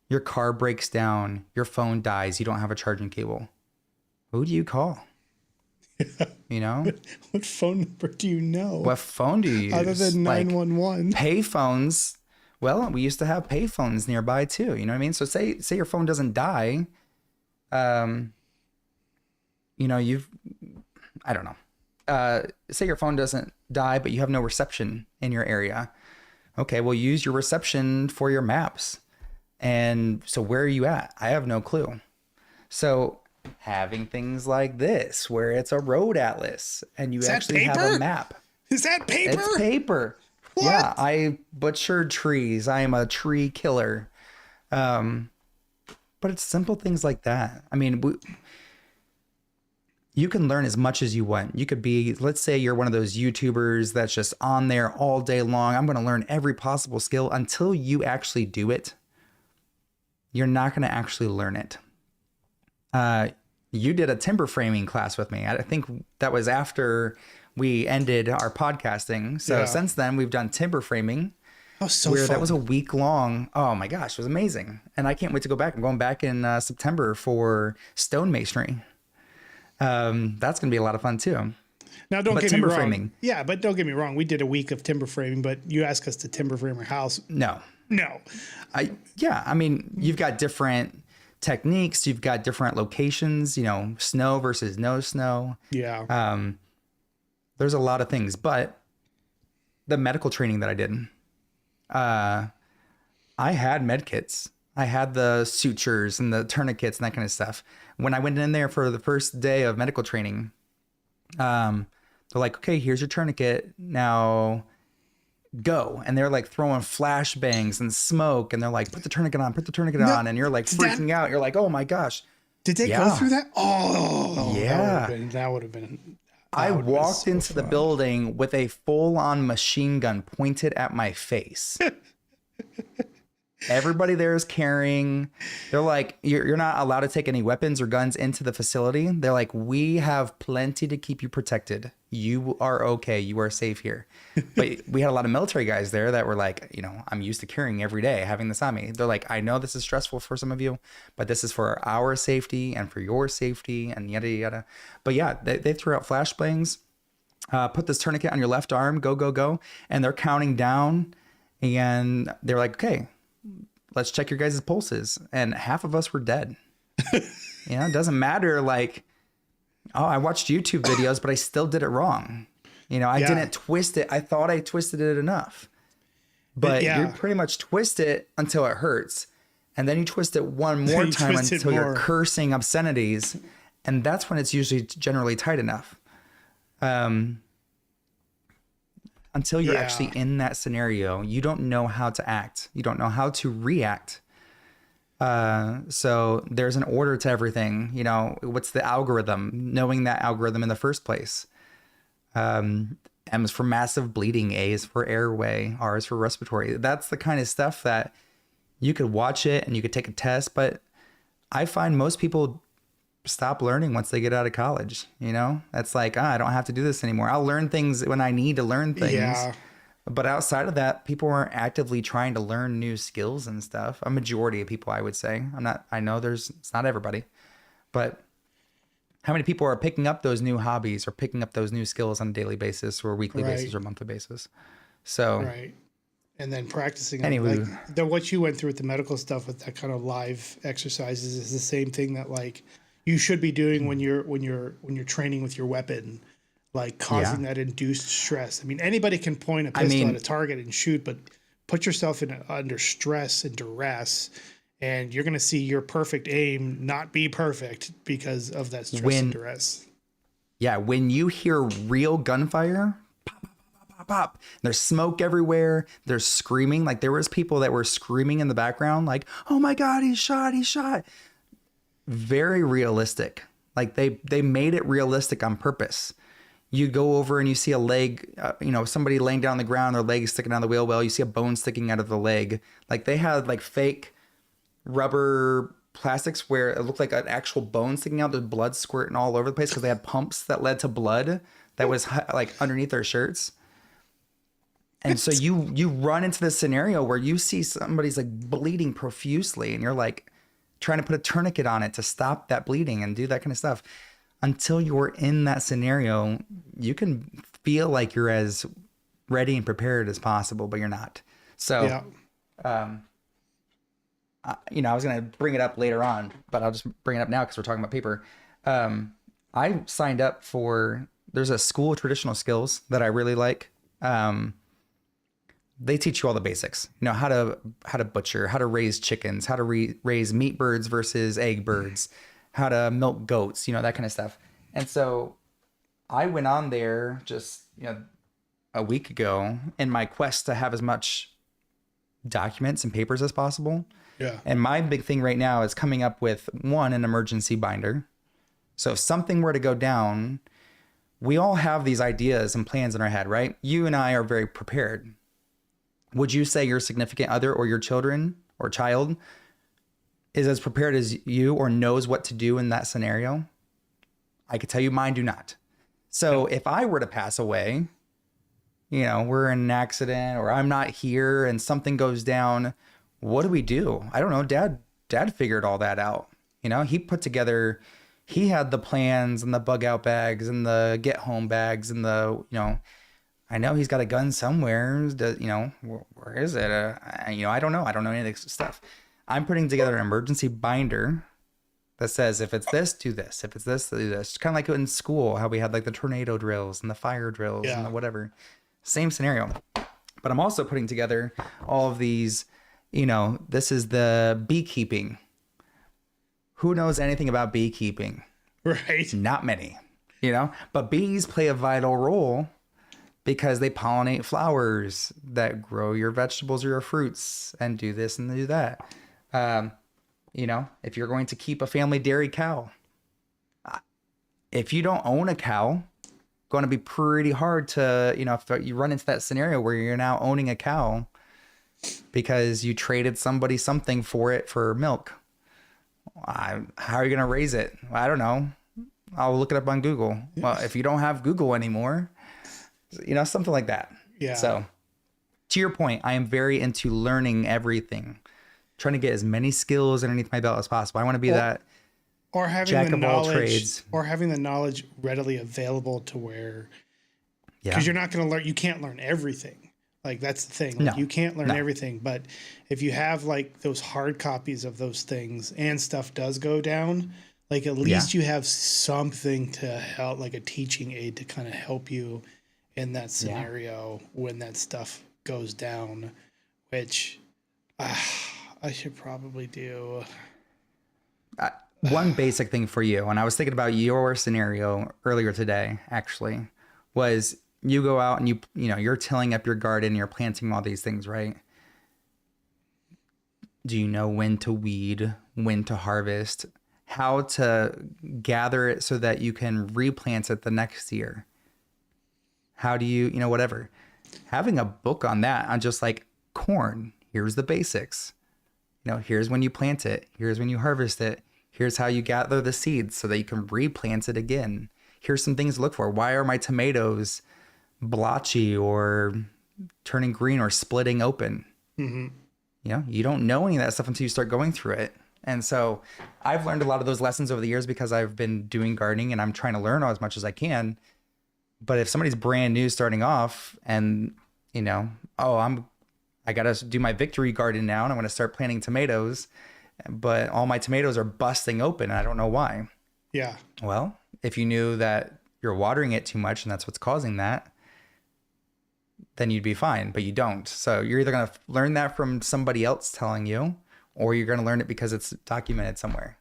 Speaker 1: your car breaks down, your phone dies, you don't have a charging cable. Who do you call?
Speaker 2: What phone number do you know?
Speaker 1: What phone do you use?
Speaker 2: Other than
Speaker 1: Like
Speaker 2: 911?
Speaker 1: pay phones. Well, we used to have pay phones nearby too. You know what I mean? So say your phone doesn't die. I don't know. Say your phone doesn't die, but you have no reception in your area. Okay, well, use your reception for your maps. And so where are you at? I have no clue. So having things like this where it's a road atlas and you
Speaker 2: Is that
Speaker 1: actually have a
Speaker 2: paper?
Speaker 1: map.
Speaker 2: Is that paper?
Speaker 1: It's paper.
Speaker 2: What?
Speaker 1: Yeah, I butchered trees. I am a tree killer. But it's simple things like that. I mean, you can learn as much as you want. You could be, let's say you're one of those YouTubers that's just on there all day long. I'm going to learn every possible skill. Until you actually do it, you're not going to actually learn it. You did a timber framing class with me. I think that was after we ended our podcasting. So since then, we've done timber framing.
Speaker 2: Oh, so
Speaker 1: where
Speaker 2: fun.
Speaker 1: that was a week long. Oh my gosh, it was amazing. And I can't wait to go back. I'm going back in September for stonemasonry. That's going to be a lot of fun too.
Speaker 2: Now, don't
Speaker 1: But
Speaker 2: get me
Speaker 1: timber
Speaker 2: wrong.
Speaker 1: framing.
Speaker 2: Yeah, but don't get me wrong. We did a week of timber framing, but you asked us to timber frame our house.
Speaker 1: No.
Speaker 2: No.
Speaker 1: I mean, you've got different techniques. You've got different locations, you know, snow versus no snow.
Speaker 2: Yeah.
Speaker 1: There's a lot of things, but the medical training that I did, I had med kits. I had the sutures and the tourniquets and that kind of stuff. When I went in there for the first day of medical training, they're like, okay, here's your tourniquet. Now go. And they're like throwing flashbangs and smoke. And they're like, put the tourniquet on. And you're like freaking out. You're like, oh my gosh.
Speaker 2: Did they go through that? Oh,
Speaker 1: yeah.
Speaker 2: That would have been.
Speaker 1: I walked into the building with a full-on machine gun pointed at my face. Everybody there is carrying. They're like, you're not allowed to take any weapons or guns into the facility. They're like, we have plenty to keep you protected. You are okay. You are safe here. But we had a lot of military guys there that were like, you know, I'm used to carrying every day, having this on me. They're like, I know this is stressful for some of you, but this is for our safety and for your safety and yada, yada. But yeah, they threw out flashbangs, put this tourniquet on your left arm, go, go, go. And they're counting down and they're like, okay, let's check your guys' pulses. And half of us were dead. You know, it doesn't matter. Like, oh, I watched YouTube videos, but I still did it wrong. You know, I didn't twist it. I thought I twisted it enough. But you pretty much twist it until it hurts. And then you twist it one more time until you're cursing obscenities. And that's when it's usually generally tight enough. Until you're actually in that scenario, you don't know how to act. You don't know how to react. So there's an order to everything. You know, what's the algorithm? Knowing that algorithm in the first place. M is for massive bleeding. A is for airway. R is for respiratory. That's the kind of stuff that you could watch it and you could take a test. But I find most people stop learning once they get out of college. You know, that's like, I don't have to do this anymore. I'll learn things when I need to learn things. Yeah. But outside of that, people aren't actively trying to learn new skills and stuff. A majority of people, I would say. I know it's not everybody, but how many people are picking up those new hobbies or picking up those new skills on a daily basis or weekly basis or monthly basis? So,
Speaker 2: and then practicing.
Speaker 1: Anyway,
Speaker 2: what you went through with the medical stuff with that kind of live exercises is the same thing that like you should be doing when you're training with your weapon. Like causing that induced stress. I mean, anybody can point a pistol at a target and shoot, but put yourself under stress and duress, and you're going to see your perfect aim not be perfect because of that stress and duress.
Speaker 1: Yeah, when you hear real gunfire, pop, pop, pop, pop, pop, there's smoke everywhere. There's screaming. Like there was people that were screaming in the background, like, "Oh my God, he's shot! He's shot!" Very realistic. Like they made it realistic on purpose. You go over and you see a leg, somebody laying down on the ground, their leg sticking out of the wheel well. You see a bone sticking out of the leg. Like they had like fake rubber plastics where it looked like an actual bone sticking out. There's blood squirting all over the place because they had pumps that led to blood that was like underneath their shirts. And so you run into this scenario where you see somebody's like bleeding profusely and you're like trying to put a tourniquet on it to stop that bleeding and do that kind of stuff. Until you're in that scenario, you can feel like you're as ready and prepared as possible, but you're not. So, I was going to bring it up later on, but I'll just bring it up now because we're talking about paper. I signed up there's a school of traditional skills that I really like. They teach you all the basics, how to butcher, how to raise chickens, how to raise meat birds versus egg birds, how to milk goats, that kind of stuff. And so I went on there just, a week ago in my quest to have as much documents and papers as possible.
Speaker 2: Yeah.
Speaker 1: And my big thing right now is coming up with an emergency binder. So if something were to go down, we all have these ideas and plans in our head, right? You and I are very prepared. Would you say your significant other or your children or child is as prepared as you or knows what to do in that scenario? I could tell you mine do not. So if I were to pass away, we're in an accident or I'm not here and something goes down, what do we do? I don't know. Dad figured all that out. He put together, he had the plans and the bug out bags and the get home bags and I know he's got a gun somewhere. Where is it? I don't know. I don't know any of this stuff. I'm putting together an emergency binder that says, if it's this, do this. If it's this, do this. It's kind of like in school, how we had like the tornado drills and the fire drills and the whatever. Same scenario. But I'm also putting together all of these, this is the beekeeping. Who knows anything about beekeeping?
Speaker 2: Right.
Speaker 1: Not many, but bees play a vital role because they pollinate flowers that grow your vegetables or your fruits and do this and do that. If you're going to keep a family dairy cow, if you don't own a cow, going to be pretty hard to, if you run into that scenario where you're now owning a cow because you traded somebody something for it for milk. How are you going to raise it? I don't know. I'll look it up on Google. Well, if you don't have Google anymore, something like that.
Speaker 2: Yeah.
Speaker 1: So to your point, I am very into learning everything, trying to get as many skills underneath my belt as possible. I want to be that
Speaker 2: or having
Speaker 1: jack
Speaker 2: the
Speaker 1: of all
Speaker 2: knowledge,
Speaker 1: trades,
Speaker 2: or having the knowledge readily available to where, because you're not going to learn, you can't learn everything. Like that's the thing. Like, you can't learn everything, but if you have like those hard copies of those things and stuff does go down, like at least you have something to help, like a teaching aid to kind of help you in that scenario when that stuff goes down, which I should probably do.
Speaker 1: One basic thing for you, and I was thinking about your scenario earlier today, actually, was you go out and you're tilling up your garden, you're planting all these things, right? Do you know when to weed, when to harvest, how to gather it so that you can replant it the next year? How do you, whatever. Having a book on that, on just like corn, here's the basics. Here's when you plant it. Here's when you harvest it. Here's how you gather the seeds so that you can replant it again. Here's some things to look for. Why are my tomatoes blotchy or turning green or splitting open? Mm-hmm. You don't know any of that stuff until you start going through it. And so I've learned a lot of those lessons over the years because I've been doing gardening and I'm trying to learn as much as I can. But if somebody's brand new starting off and, I got to do my victory garden now and I'm going to start planting tomatoes, but all my tomatoes are busting open and I don't know why.
Speaker 2: Yeah.
Speaker 1: Well, if you knew that you're watering it too much and that's what's causing that, then you'd be fine, but you don't. So you're either going to learn that from somebody else telling you, or you're going to learn it because it's documented somewhere.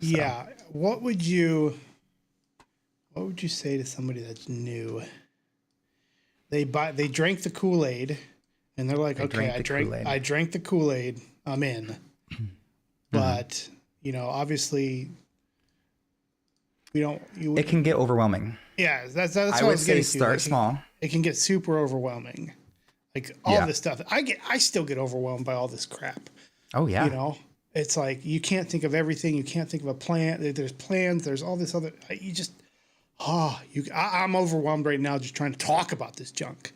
Speaker 1: So.
Speaker 2: Yeah. What would you say to somebody that's new? They drank the Kool-Aid and they're like, okay, I drank the Kool-Aid. I'm in. But, obviously it
Speaker 1: can get overwhelming.
Speaker 2: Yeah. That's what
Speaker 1: I would say start small.
Speaker 2: It can get super overwhelming. Like all this stuff. I still get overwhelmed by all this crap.
Speaker 1: Oh yeah.
Speaker 2: It's like, you can't think of everything. You can't think of a plan. There's plans. There's all this other, I'm overwhelmed right now just trying to talk about this junk.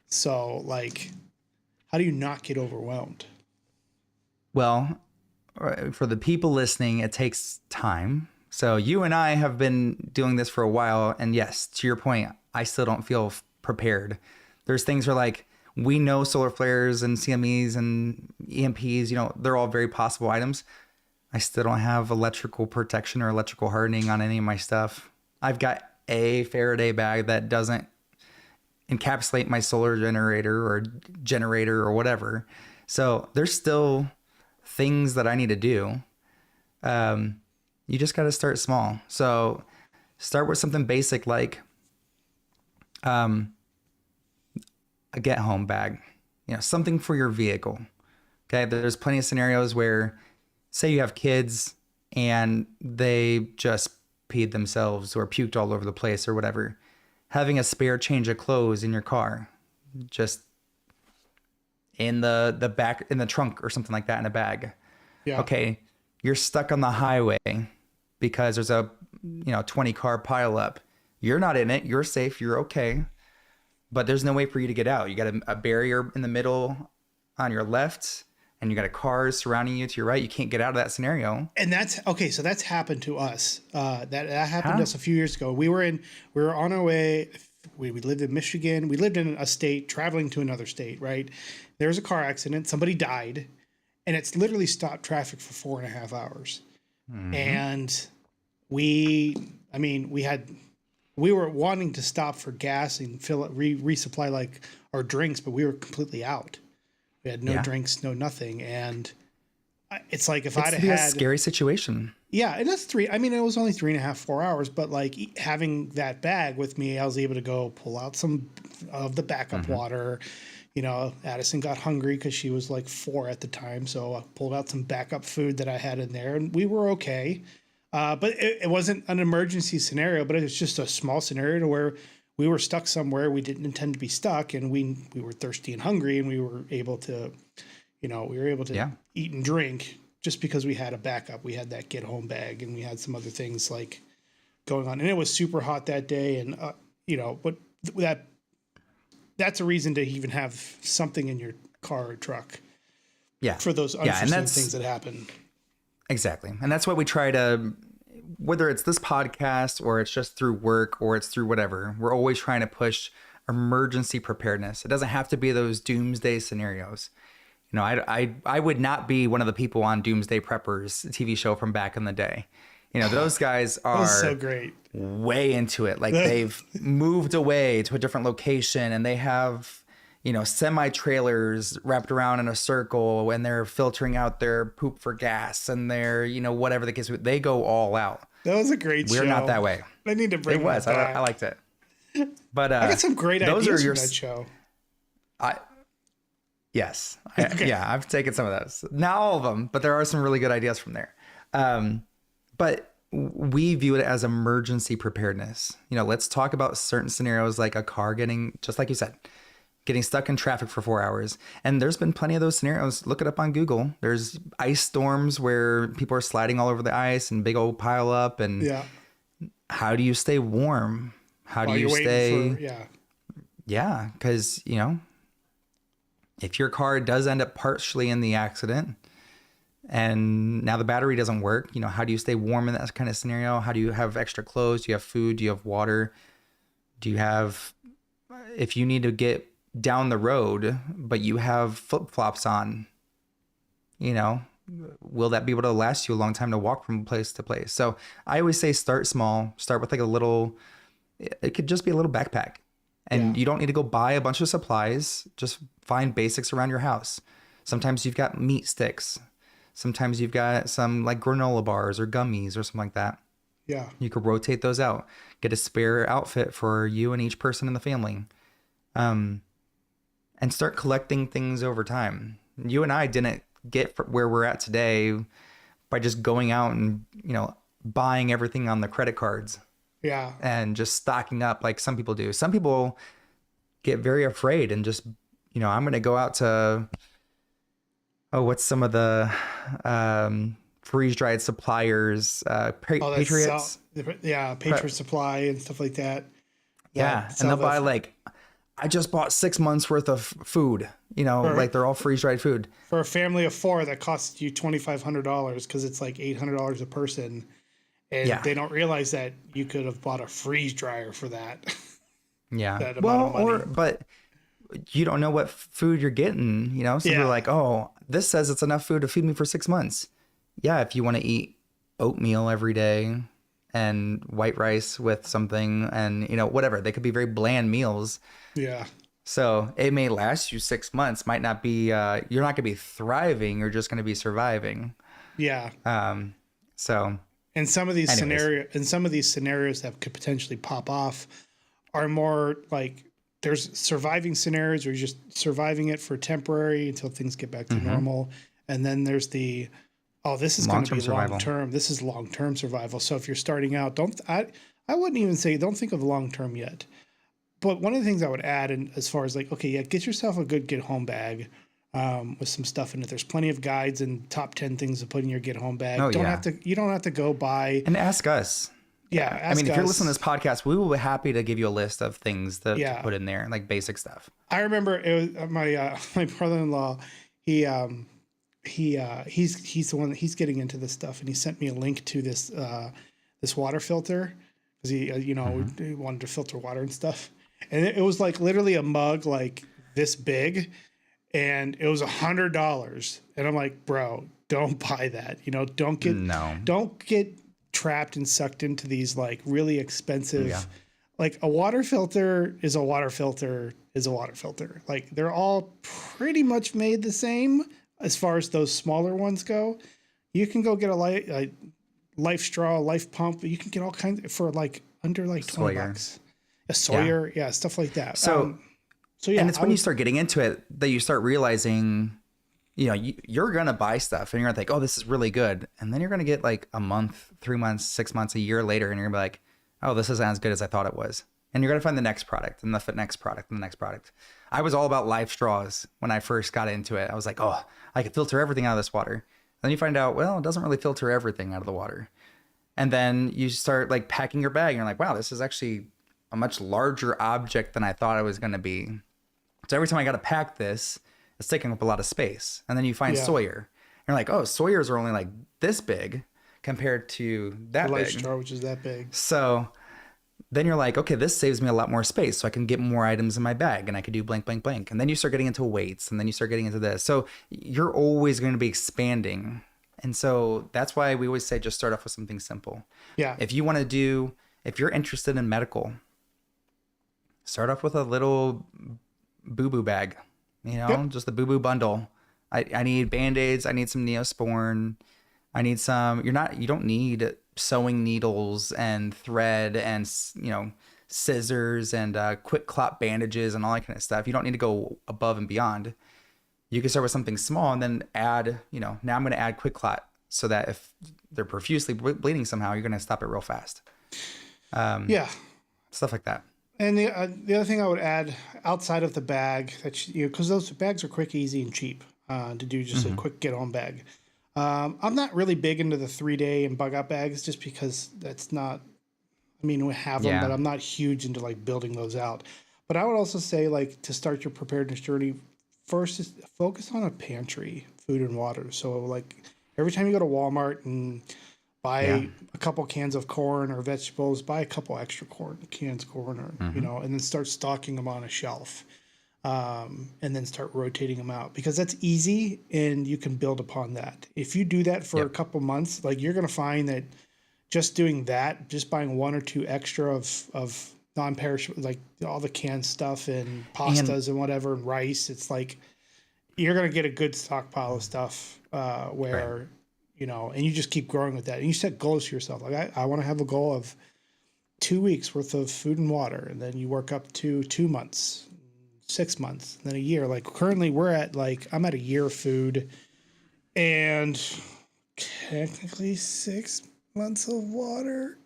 Speaker 2: So like, how do you not get overwhelmed?
Speaker 1: Well, for the people listening, it takes time. So you and I have been doing this for a while. And yes, to your point, I still don't feel prepared. There's things where like, we know solar flares and CMEs and EMPs, they're all very possible items. I still don't have electrical protection or electrical hardening on any of my stuff. I've got a Faraday bag that doesn't encapsulate my solar generator or whatever. So there's still things that I need to do. You just got to start small. So start with something basic like a get home bag, something for your vehicle. Okay. There's plenty of scenarios where, say you have kids and they just peed themselves or puked all over the place or whatever. Having a spare change of clothes in your car, just in the back, in the trunk or something like that, in a bag.
Speaker 2: Yeah.
Speaker 1: Okay. You're stuck on the highway because there's a 20 car pile up. You're not in it. You're safe. You're okay. But there's no way for you to get out. You got a barrier in the middle on your left, and you got a car surrounding you to your right. You can't get out of that scenario.
Speaker 2: And that's okay. So that's happened to us. That happened to us a few years ago. We were on our way. We lived in Michigan. We lived in a state traveling to another state, right? There was a car accident. Somebody died, and it's literally stopped traffic for 4.5 hours. Mm-hmm. And we were wanting to stop for gas and resupply like our drinks, but we were completely out. We had no drinks, no nothing. And it's like, if I'd had a
Speaker 1: scary situation.
Speaker 2: Yeah. And that's it was only 3.5, 4 hours, but like having that bag with me, I was able to go pull out some of the backup water. Addison got hungry because she was like 4 at the time. So I pulled out some backup food that I had in there, and we were okay. But it wasn't an emergency scenario, but it was just a small scenario to where we were stuck somewhere we didn't intend to be stuck, and we were thirsty and hungry, and we were able to eat and drink just because we had a backup. We had that get home bag, and we had some other things like going on, and it was super hot that day, and but that's a reason to even have something in your car or truck.
Speaker 1: Yeah.
Speaker 2: For those unforeseen things that happen.
Speaker 1: Exactly. And that's what we try to, whether it's this podcast or it's just through work or it's through whatever, we're always trying to push emergency preparedness. It doesn't have to be those doomsday scenarios. I would not be one of the people on Doomsday Preppers TV show from back in the day. Those guys are
Speaker 2: so great,
Speaker 1: way into it. Like they've moved away to a different location, and they have, semi trailers wrapped around in a circle, and they're filtering out their poop for gas, and they're, whatever the case, they go all out.
Speaker 2: That was a great show.
Speaker 1: We're not that way.
Speaker 2: I need to bring
Speaker 1: it was.
Speaker 2: That back.
Speaker 1: I liked it. But
Speaker 2: I got some great ideas from that show.
Speaker 1: Yes. I've taken some of those. Not all of them, but there are some really good ideas from there. But we view it as emergency preparedness. Let's talk about certain scenarios like a car getting, just like you said, getting stuck in traffic for 4 hours. And there's been plenty of those scenarios. Look it up on Google. There's ice storms where people are sliding all over the ice and big old pile up. And how do you stay warm? How do you stay? Yeah. Because, if your car does end up partially in the accident and now the battery doesn't work, how do you stay warm in that kind of scenario? How do you have extra clothes? Do you have food? Do you have water? Do you have, if you need to get down the road, but you have flip-flops on, will that be able to last you a long time to walk from place to place? So I always say start small, start with like it could just be a little backpack. And you don't need to go buy a bunch of supplies. Just find basics around your house. Sometimes you've got meat sticks. Sometimes you've got some like granola bars or gummies or something like that.
Speaker 2: Yeah.
Speaker 1: You could rotate those out. Get a spare outfit for you and each person in the family. And start collecting things over time. You and I didn't get where we're at today by just going out and, buying everything on the credit cards.
Speaker 2: Yeah.
Speaker 1: And just stocking up like some people do. Some people get very afraid and just, I'm going to go out to, what's some of the freeze-dried suppliers, Patriots?
Speaker 2: Patriot Supply and stuff like that.
Speaker 1: And they'll buy like, I just bought 6 months worth of food, like they're all freeze-dried food.
Speaker 2: For a family of 4 that costs you $2,500 because it's like $800 a person. And they don't realize that you could have bought a freeze dryer for that.
Speaker 1: Yeah.
Speaker 2: that amount of money.
Speaker 1: But you don't know what food you're getting, So you're like, this says it's enough food to feed me for 6 months. Yeah. If you want to eat oatmeal every day and white rice with something and, whatever, they could be very bland meals.
Speaker 2: Yeah.
Speaker 1: So it may last you 6 months, might not be, you're not going to be thriving. You're just going to be surviving.
Speaker 2: Yeah.
Speaker 1: So,
Speaker 2: And some of these
Speaker 1: anyways.
Speaker 2: scenarios that could potentially pop off are more like there's surviving scenarios where you're just surviving it for temporary until things get back to normal. And then there's this is going to
Speaker 1: Long-term
Speaker 2: be long
Speaker 1: survival.
Speaker 2: term. This is long term survival. So if you're starting out, I wouldn't even say don't think of long term yet. But one of the things I would add, and as far as like, okay, yeah, get yourself a good get home bag with some stuff in it. There's plenty of guides and top 10 things to put in your get home bag.
Speaker 1: Oh,
Speaker 2: You don't have to go buy.
Speaker 1: And ask us.
Speaker 2: Yeah,
Speaker 1: I mean,
Speaker 2: ask
Speaker 1: if you're
Speaker 2: us.
Speaker 1: listening to this podcast, we will be happy to give you a list of things to put in there, like basic stuff.
Speaker 2: I remember it was my brother-in-law. He's the one that he's getting into this stuff, and he sent me a link to this water filter because he wanted to filter water and stuff, and it was like literally a mug like this big, and it was $100, and I'm like, bro, don't buy that. Don't get trapped and sucked into these like really expensive. Like a water filter is a water filter is a water filter. Like they're all pretty much made the same as far as those smaller ones go. You can go get a life straw, life pump. You can get all kinds for like under like $20. A Sawyer, stuff like that.
Speaker 1: So and it's when you start getting into it that you start realizing, you're gonna buy stuff and you're gonna think, oh, this is really good, and then you're gonna get like a month, 3 months, 6 months, a year later, and you're gonna be like, oh, this isn't as good as I thought it was. And you're going to find the next product and the next product and the next product. I was all about life straws when I first got into it. I was like, oh, I could filter everything out of this water. Then you find out, well, it doesn't really filter everything out of the water. And then you start like packing your bag and you're like, wow, this is actually a much larger object than I thought it was going to be. So every time I got to pack this, it's taking up a lot of space. And then you find Sawyer. And you're like, oh, Sawyers are only like this big compared to that big.
Speaker 2: Life straw, which is that big.
Speaker 1: So then you're like, okay, this saves me a lot more space, so I can get more items in my bag and I could do blank, blank, blank. And then you start getting into weights and then you start getting into this. So you're always going to be expanding. And so that's why we always say just start off with something simple.
Speaker 2: Yeah.
Speaker 1: If you're interested in medical, start off with a little boo-boo bag, just the boo-boo bundle. I need Band-Aids. I need some Neosporin. I need some, you don't need sewing needles and thread and, scissors and quick clot bandages and all that kind of stuff. You don't need to go above and beyond. You can start with something small and then add, now I'm going to add quick clot so that if they're profusely bleeding somehow, you're going to stop it real fast. Stuff like that.
Speaker 2: And the other thing I would add outside of the bag that because those bags are quick, easy, and cheap to do just a quick get home bag. I'm not really big into the 3-day and bug out bags just because that's not, we have them, but I'm not huge into like building those out. But I would also say like to start your preparedness journey, first is focus on a pantry, food and water. So like every time you go to Walmart and buy a couple cans of corn or vegetables, buy a couple extra cans of corn or, and then start stocking them on a shelf. And then start rotating them out because that's easy and you can build upon that. If you do that for a couple months, like you're going to find that just doing that, just buying 1 or 2 extra of non-perishable, like all the canned stuff and pastas and whatever, and rice, it's like, you're going to get a good stockpile of stuff where, and you just keep growing with that. And you set goals for yourself. Like I want to have a goal of 2 weeks worth of food and water. And then you work up to 2 months, 6 months, then a year. Like currently I'm at a year of food and technically 6 months of water.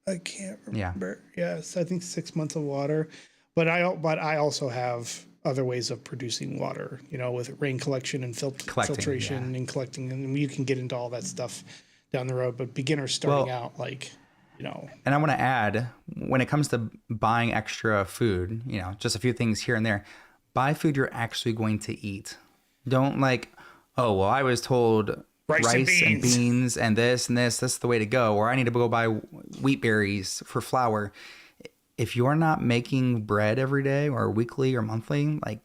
Speaker 2: I can't remember. Yes, I think 6 months of water, but I also have other ways of producing water, with rain collection and filtration and collecting. And you can get into all that stuff down the road, but beginners starting out
Speaker 1: And I want to add, when it comes to buying extra food, just a few things here and there, buy food you're actually going to eat. Don't like, oh, well, I was told rice and beans and this, that's the way to go. Or I need to go buy wheat berries for flour. If you're not making bread every day or weekly or monthly, like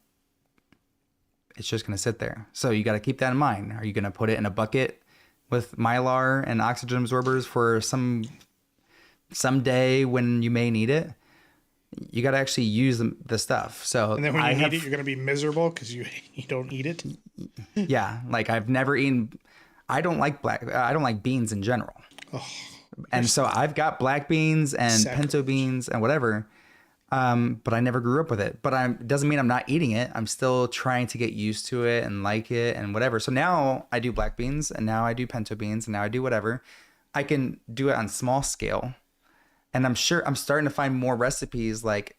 Speaker 1: it's just going to sit there. So you got to keep that in mind. Are you going to put it in a bucket with Mylar and oxygen absorbers for some day when you may need it? You got to actually use the stuff. So
Speaker 2: and then when you need it, you're going to be miserable because you don't eat it.
Speaker 1: Yeah. Like I've never eaten. I don't like beans in general.
Speaker 2: Oh,
Speaker 1: And so I've got black beans and pinto beans and whatever. But I never grew up with it. But doesn't mean I'm not eating it. I'm still trying to get used to it and like it and whatever. So now I do black beans, and now I do pinto beans, and now I do whatever. I can do it on small scale. And I'm sure I'm starting to find more recipes like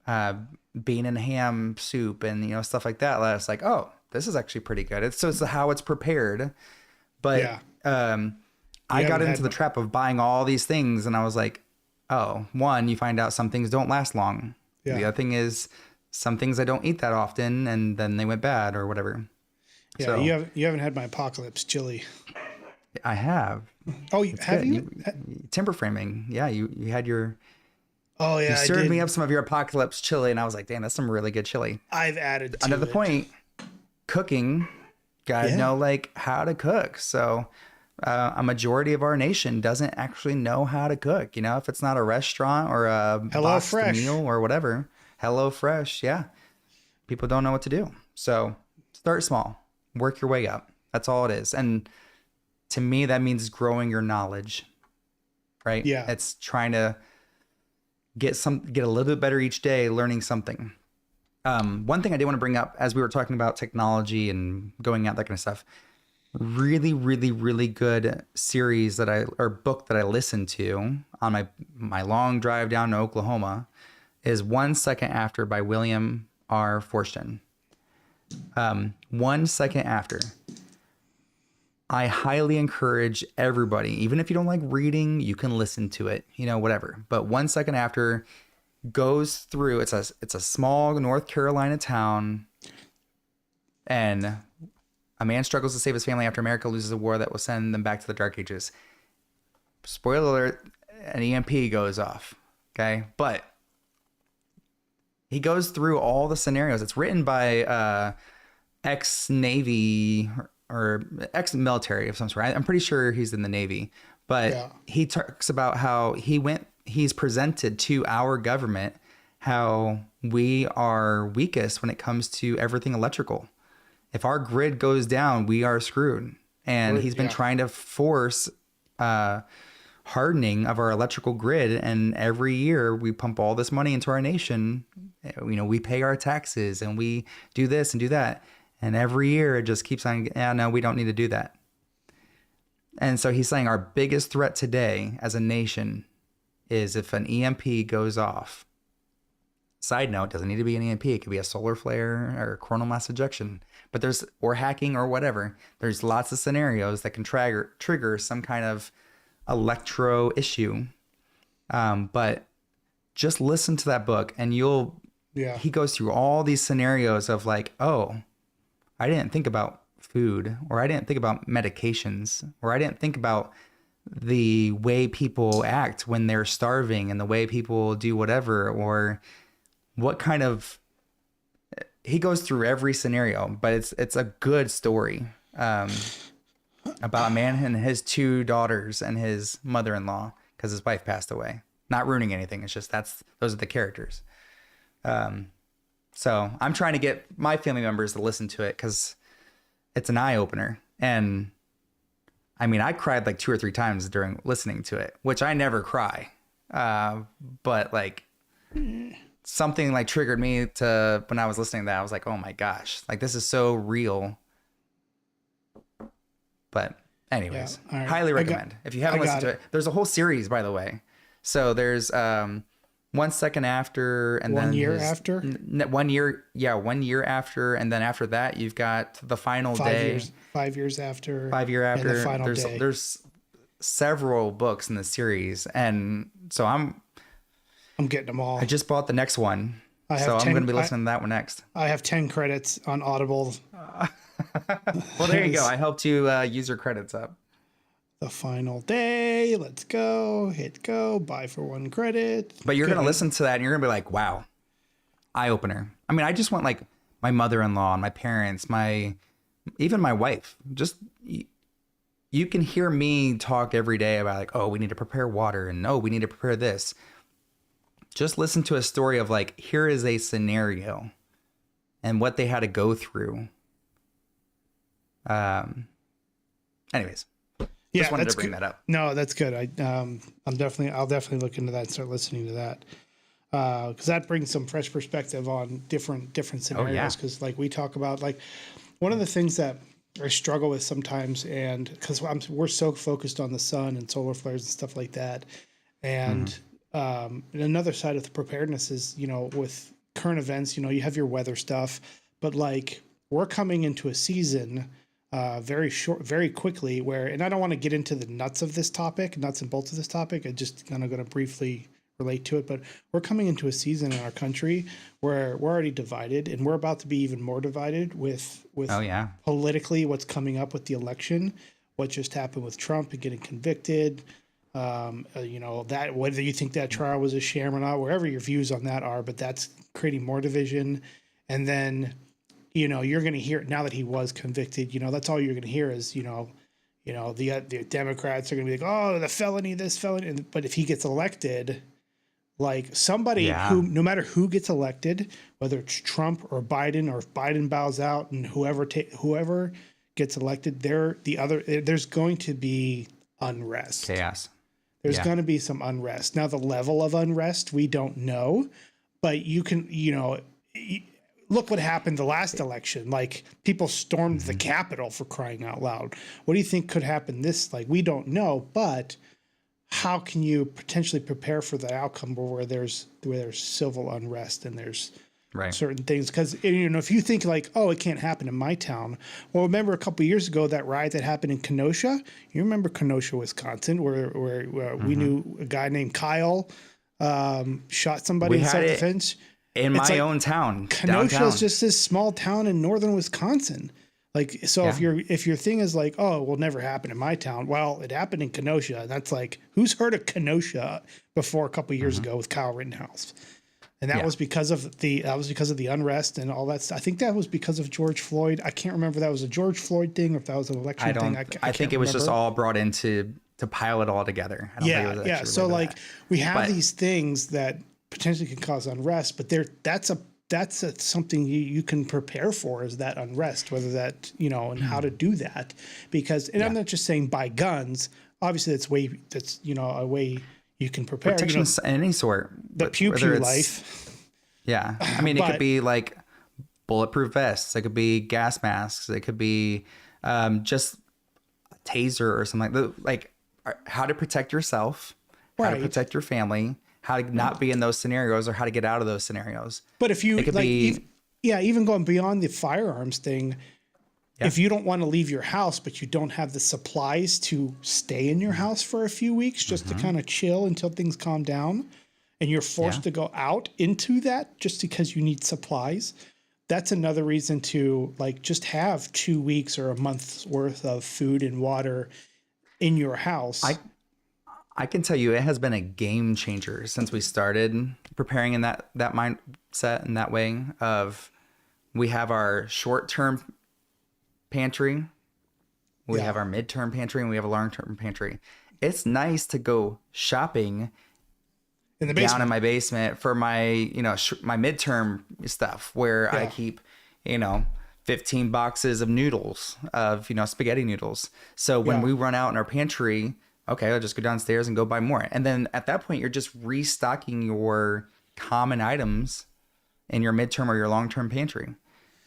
Speaker 1: bean and ham soup and, stuff like that. It's like, oh, this is actually pretty good. It's how it's prepared. But I got into the trap of buying all these things, and I was like, oh, one, you find out some things don't last long. Yeah. The other thing is some things I don't eat that often, and then they went bad or whatever.
Speaker 2: Yeah, so, you haven't had my apocalypse chili.
Speaker 1: I have.
Speaker 2: Oh, have you?
Speaker 1: Timber framing. Yeah, you had your.
Speaker 2: Oh yeah,
Speaker 1: you served me up some of your apocalypse chili, and I was like, damn, that's some really good chili.
Speaker 2: I've added to
Speaker 1: another point. Cooking, gotta know like how to cook. So. A majority of our nation doesn't actually know how to cook. If it's not a restaurant or a boxed meal or whatever. Hello Fresh, yeah. People don't know what to do. So start small, work your way up. That's all it is. And to me, that means growing your knowledge, right?
Speaker 2: Yeah.
Speaker 1: It's trying to get a little bit better each day, learning something. One thing I did want to bring up as we were talking about technology and going out, that kind of stuff. Really, really, really good series book that I listened to on my long drive down to Oklahoma is 1 Second After by William R. Forstchen. 1 Second After. I highly encourage everybody, even if you don't like reading, you can listen to it, whatever. But 1 Second After goes through, it's a small North Carolina town, and a man struggles to save his family after America loses a war that will send them back to the Dark Ages. Spoiler alert, an EMP goes off. Okay. But he goes through all the scenarios. It's written by ex-Navy or ex-military of some sort. I'm pretty sure he's in the Navy. But he talks about how he's presented to our government how we are weakest when it comes to everything electrical. If our grid goes down, we are screwed. And he's been trying to force hardening of our electrical grid. And every year we pump all this money into our nation. We pay our taxes and we do this and do that. And every year it just keeps on, no, we don't need to do that. And so he's saying our biggest threat today as a nation is if an EMP goes off. Side note, doesn't need to be an EMP. It could be a solar flare or coronal mass ejection. But or hacking or whatever. There's lots of scenarios that can trigger some kind of electro issue. But just listen to that book and he goes through all these scenarios of like, oh, I didn't think about food, or I didn't think about medications, or I didn't think about the way people act when they're starving and the way people do whatever, or what kind of. He goes through every scenario, but it's a good story about a man and his 2 daughters and his mother-in-law because his wife passed away. Not ruining anything. It's just those are the characters. So I'm trying to get my family members to listen to it because it's an eye opener. And I mean, I cried like 2 or 3 times during listening to it, which I never cry. But like. Something like triggered me to when I was listening to that. I was like, oh my gosh, like this is so real. But anyways, highly recommend. If you haven't listened to it, there's a whole series, by the way. So there's 1 Second After, and then
Speaker 2: 1 year after.
Speaker 1: 1 year, 1 year after, and then after that, you've got the final day.
Speaker 2: 5 years after.
Speaker 1: 5 year after.
Speaker 2: And the final day.
Speaker 1: There's several books in the series, and so I'm
Speaker 2: getting them all.
Speaker 1: I just bought the next one, so I'm going to be listening to that one next.
Speaker 2: I have 10 credits on Audible.
Speaker 1: Well, there you go. I helped you use your credits up.
Speaker 2: The final day. Let's go. Hit go. Buy for 1 credit.
Speaker 1: But you're going to listen to that and you're going to be like, wow, eye opener. I mean, I just want like my mother-in-law and my parents, even my wife. Just you can hear me talk every day about like, oh, we need to prepare water, and oh, we need to prepare this. Just listen to a story of like, here is a scenario and what they had to go through. anyways,
Speaker 2: Yeah,
Speaker 1: just wanted
Speaker 2: that's
Speaker 1: to bring
Speaker 2: good.
Speaker 1: that up.
Speaker 2: No, that's good. I'll definitely look into that and start listening to that. Because that brings some fresh perspective on different
Speaker 1: Oh yeah.
Speaker 2: scenarios. Because like we talk about, like one of the things that I struggle with sometimes, and because we're so focused on the sun and solar flares and stuff like that, and another side of the preparedness is, you know, with current events, you know, you have your weather stuff, but like we're coming into a season very quickly where, and I don't want to get into the nuts and bolts of this topic. I just kind of going to briefly relate to it, but we're coming into a season in our country where we're already divided, and we're about to be even more divided with
Speaker 1: Oh yeah.
Speaker 2: politically what's coming up with the election, what just happened with Trump and getting convicted. You know, that whether you think that trial was a sham or not, wherever your views on that are, but that's creating more division. And then, you know, you're going to hear now that he was convicted, you know, that's all you're going to hear is, the Democrats are going to be like, oh, the felony, this felony. But if he gets elected, like somebody
Speaker 1: Yeah.
Speaker 2: who, no matter who gets elected, whether it's Trump or if Biden bows out and whoever gets elected, there's going to be unrest.
Speaker 1: Chaos.
Speaker 2: There's
Speaker 1: Yeah.
Speaker 2: going to be some unrest. Now, the level of unrest, we don't know, but you can, look what happened the last election. Like people stormed the Capitol for crying out loud. What do you think could happen this? Like, we don't know, but how can you potentially prepare for the outcome where there's civil unrest and there's
Speaker 1: Right.
Speaker 2: certain things? Because, you know, if you think like, oh, it can't happen in my town. Well, remember a couple of years ago, that riot that happened in Kenosha? You remember Kenosha, Wisconsin, where we knew a guy named Kyle shot somebody
Speaker 1: We
Speaker 2: in
Speaker 1: had
Speaker 2: self-defense.
Speaker 1: In
Speaker 2: It's
Speaker 1: my
Speaker 2: like
Speaker 1: own town,
Speaker 2: Kenosha
Speaker 1: downtown.
Speaker 2: is just this small town in northern Wisconsin. Like, so
Speaker 1: Yeah.
Speaker 2: if your thing is like, oh, it will never happen in my town. Well, it happened in Kenosha. And that's like, who's heard of Kenosha before a couple of years ago with Kyle Rittenhouse? And that
Speaker 1: Yeah.
Speaker 2: was because of the unrest and all that stuff. I think that was because of George Floyd. I can't remember if that was a George Floyd thing or if that was an election
Speaker 1: I don't.
Speaker 2: thing.
Speaker 1: I think it was just all brought into to pile it all together. I don't think it was
Speaker 2: Yeah.
Speaker 1: actually
Speaker 2: So
Speaker 1: related to
Speaker 2: like
Speaker 1: that.
Speaker 2: we have
Speaker 1: But-
Speaker 2: these things that potentially can cause unrest, but that's something you can prepare for, is that unrest, whether that, you know, and how to do that. Because, and I'm not just saying buy guns. Obviously that's a way you can prepare.
Speaker 1: protection
Speaker 2: You know,
Speaker 1: of any sort.
Speaker 2: the pew
Speaker 1: whether
Speaker 2: pew
Speaker 1: it's-
Speaker 2: life.
Speaker 1: Yeah. I mean, it
Speaker 2: But-
Speaker 1: could be like bulletproof vests. It could be gas masks. It could be just a taser or something like that. Like how to protect yourself, how to
Speaker 2: Right.
Speaker 1: protect your family, how to not be in those scenarios or how to get out of those scenarios.
Speaker 2: But if you
Speaker 1: It could
Speaker 2: like,
Speaker 1: be-
Speaker 2: even going beyond the firearms thing,
Speaker 1: Yeah.
Speaker 2: if you don't want to leave your house, but you don't have the supplies to stay in your house for a few weeks just to kind of chill until things calm down, and you're forced
Speaker 1: Yeah.
Speaker 2: to go out into that just because you need supplies, that's another reason to like just have 2 weeks or a month's worth of food and water in your house.
Speaker 1: I can tell you it has been a game changer since we started preparing in that mindset and that way of we have our short-term pantry, we
Speaker 2: Yeah.
Speaker 1: have our mid-term pantry, and we have a long-term pantry. It's nice to go shopping
Speaker 2: in the
Speaker 1: down
Speaker 2: basement.
Speaker 1: in my basement for my, my midterm stuff where I
Speaker 2: Yeah.
Speaker 1: keep, 15 boxes of noodles of, spaghetti noodles. So when
Speaker 2: Yeah.
Speaker 1: we run out in our pantry, okay, I'll just go downstairs and go buy more. And then at that point, you're just restocking your common items in your midterm or your long-term pantry.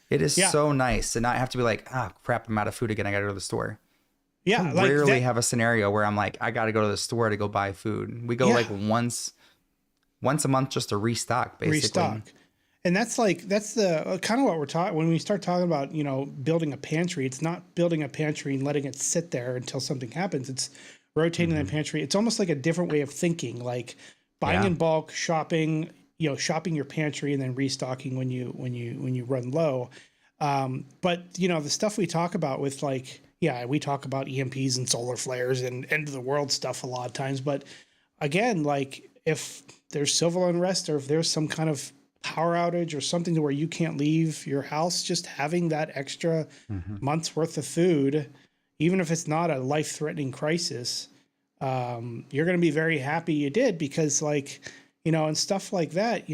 Speaker 1: It is
Speaker 2: Yeah.
Speaker 1: so nice to not have to be like, crap, I'm out of food again. I got to go to the store.
Speaker 2: Yeah,
Speaker 1: I
Speaker 2: like
Speaker 1: rarely
Speaker 2: that-
Speaker 1: have a scenario where I'm like, I got to go to the store to go buy food. We go
Speaker 2: Yeah.
Speaker 1: like once a month just to restock, basically.
Speaker 2: restock. And that's the kind of what we're talking when we start talking about, building a pantry. It's not building a pantry and letting it sit there until something happens. It's rotating that pantry. It's almost like a different way of thinking, like buying
Speaker 1: Yeah.
Speaker 2: in bulk, shopping your pantry and then restocking when you run low. But the stuff we talk about with we talk about EMPs and solar flares and end of the world stuff a lot of times. But again, like if there's civil unrest or if there's some kind of power outage or something to where you can't leave your house, just having that extra month's worth of food, even if it's not a life-threatening crisis, you're going to be very happy you did, because and stuff like that,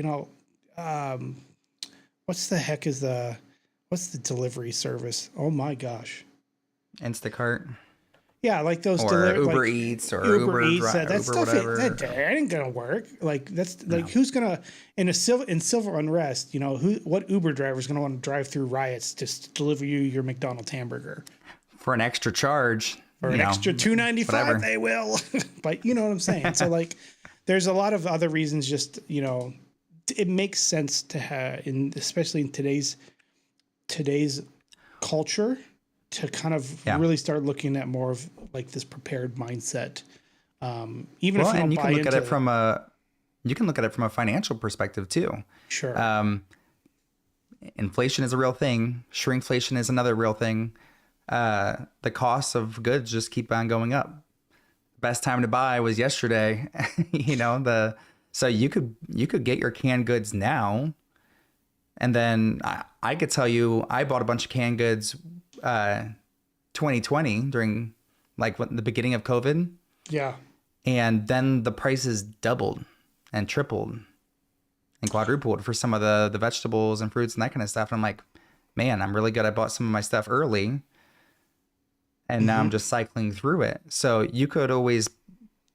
Speaker 2: what's the delivery service? Oh my gosh.
Speaker 1: Instacart.
Speaker 2: Yeah, like those
Speaker 1: or Uber
Speaker 2: like
Speaker 1: Eats or
Speaker 2: Uber Eats. That
Speaker 1: Uber
Speaker 2: stuff
Speaker 1: whatever.
Speaker 2: that ain't gonna work. Like that's like
Speaker 1: No.
Speaker 2: who's gonna in civil unrest? You know what Uber driver is gonna want to drive through riots just to deliver you your McDonald's hamburger
Speaker 1: For an extra charge,
Speaker 2: for an extra $2.95?
Speaker 1: whatever.
Speaker 2: They will, but you know what I'm saying. So like, there's a lot of other reasons. Just it makes sense to have especially in today's culture to kind of really start looking at more of like this prepared mindset. Even if you don't buy into
Speaker 1: you can look at it from a financial perspective too.
Speaker 2: Sure.
Speaker 1: Inflation is a real thing. Shrinkflation is another real thing. The costs of goods just keep on going up. Best time to buy was yesterday. So you could get your canned goods now. And then I could tell you, I bought a bunch of canned goods 2020 during like the beginning of COVID.
Speaker 2: Yeah.
Speaker 1: And then the prices doubled and tripled and quadrupled for some of the vegetables and fruits and that kind of stuff. And I'm like, man, I'm really good. I bought some of my stuff early and now I'm just cycling through it. So you could always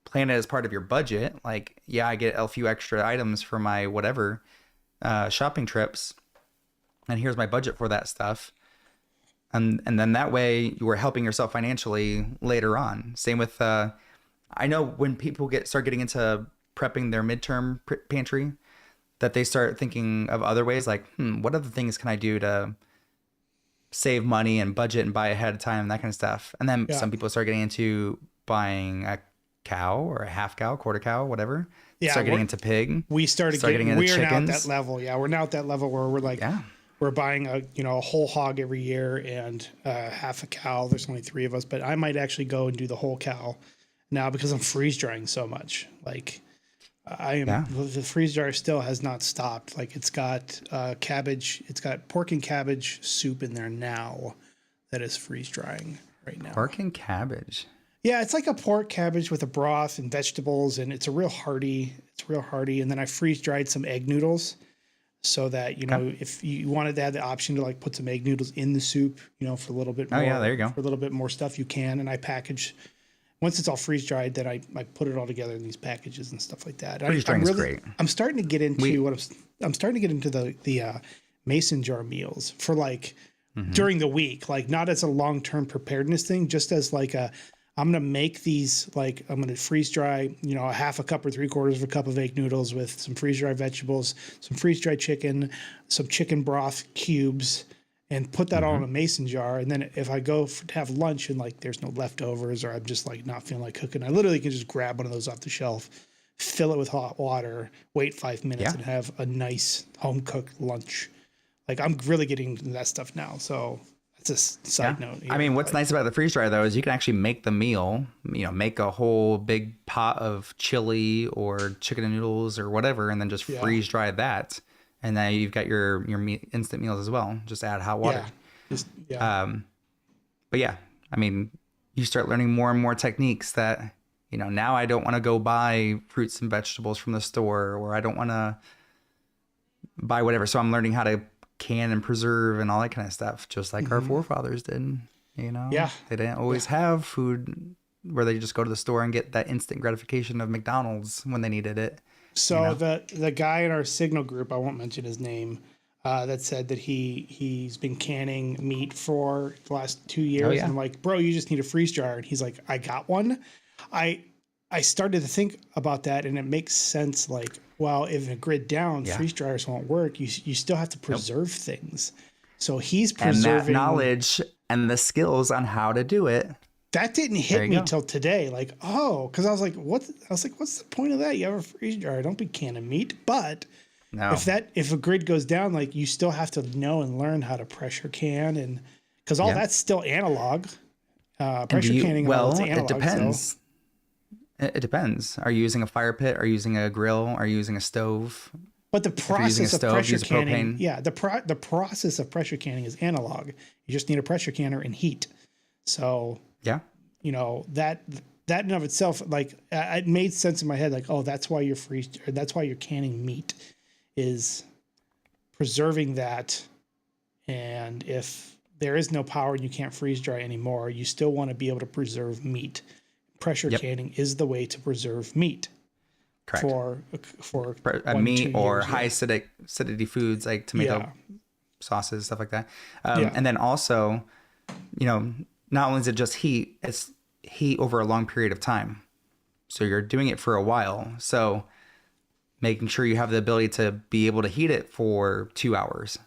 Speaker 1: plan it as part of your budget. Like, yeah, I get a few extra items for my whatever shopping trips. And here's my budget for that stuff. And then that way you are helping yourself financially later on. Same with, I know when people start getting into prepping their midterm pantry, that they start thinking of other ways like, what other things can I do to save money and budget and buy ahead of time and that kind of stuff. And then some people start getting into buying a cow or a half cow, quarter cow, whatever.
Speaker 2: Yeah,
Speaker 1: start getting into pig.
Speaker 2: We started getting into chickens. Now at that level. Yeah, we're now at that level where we're like, we're buying a whole hog every year and half a cow. There's only 3 of us, but I might actually go and do the whole cow now because I'm freeze drying so much. Like the freeze dryer still has not stopped. Like it's got cabbage, it's got pork and cabbage soup in there now that is freeze drying right now.
Speaker 1: Pork and cabbage.
Speaker 2: Yeah, it's like a pork cabbage with a broth and vegetables, and it's real hearty. And then I freeze dried some egg noodles so that, if you wanted to have the option to like put some egg noodles in the soup, for a little bit more. Oh, yeah, there you go. For a little bit more stuff you can. And I package, once it's all freeze dried, then I put it all together in these packages and stuff like that.
Speaker 1: Freeze drying is great.
Speaker 2: I'm starting to get into I'm starting to get into the mason jar meals for like during the week, like not as a long-term preparedness thing, just as like I'm going to make these, like, I'm going to freeze dry, a half a cup or 3/4 of a cup of egg noodles with some freeze dried vegetables, some freeze dried chicken, some chicken broth cubes, and put that all in a mason jar. And then if I go to have lunch and like there's no leftovers or I'm just like not feeling like cooking, I literally can just grab one of those off the shelf, fill it with hot water, wait 5 minutes and have a nice home cooked lunch. Like I'm really getting into that stuff now. So that's a side note.
Speaker 1: I mean, what's nice about the freeze dryer though is you can actually make the meal, make a whole big pot of chili or chicken and noodles or whatever, and then just freeze dry that. And then you've got your instant meals as well. Just add hot water. But yeah, I mean, you start learning more and more techniques that, now I don't want to go buy fruits and vegetables from the store, or I don't want to buy whatever. So I'm learning how to can and preserve and all that kind of stuff, just like our forefathers did. They didn't always have food where they just go to the store and get that instant gratification of McDonald's when they needed it.
Speaker 2: So the guy in our Signal group, I won't mention his name, that said that he's been canning meat for the last 2 years. And I'm like, bro, you just need a freeze dryer. And he's like, I got one. I started to think about that, and it makes sense. Like, well, if a grid down, freeze dryers won't work. You still have to preserve things. So he's preserving. And that
Speaker 1: knowledge and the skills on how to do it.
Speaker 2: That didn't hit me till today. Like, because I was like, what's the point of that? You have a freeze dryer. Don't be canning meat. But if a grid goes down, like you still have to know and learn how to pressure can, and because all that's still analog. Pressure canning. Well,
Speaker 1: it depends. It depends. Are you using a fire pit? Are you using a grill? Are you using a stove?
Speaker 2: But the process of pressure canning, the process of pressure canning is analog. You just need a pressure canner and heat. So that in and of itself, like it made sense in my head. Like, oh, that's why you're canning meat, is preserving that. And if there is no power and you can't freeze dry anymore, you still want to be able to preserve meat. Pressure canning is the way to preserve meat.
Speaker 1: Correct.
Speaker 2: For
Speaker 1: meat
Speaker 2: 1-2
Speaker 1: or
Speaker 2: years,
Speaker 1: high acidity foods like tomato sauces, stuff like that. And then also, not only is it just heat, it's heat over a long period of time. So you're doing it for a while. So making sure you have the ability to be able to heat it for 2 hours.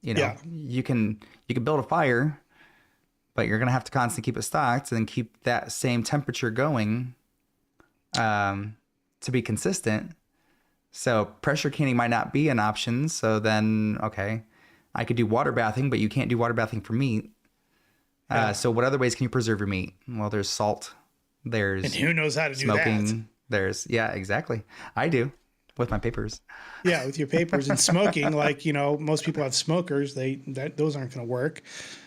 Speaker 1: You can build a fire, but you're going to have to constantly keep it stocked and keep that same temperature going to be consistent. So pressure canning might not be an option. So then, okay, I could do water bathing, but you can't do water bathing for meat. So what other ways can you preserve your meat? Well, there's salt. There's
Speaker 2: and who knows how to
Speaker 1: smoking.
Speaker 2: do that?
Speaker 1: There's exactly. I do with my papers.
Speaker 2: Yeah, with your papers and smoking. Like most people have smokers. Those aren't going to work.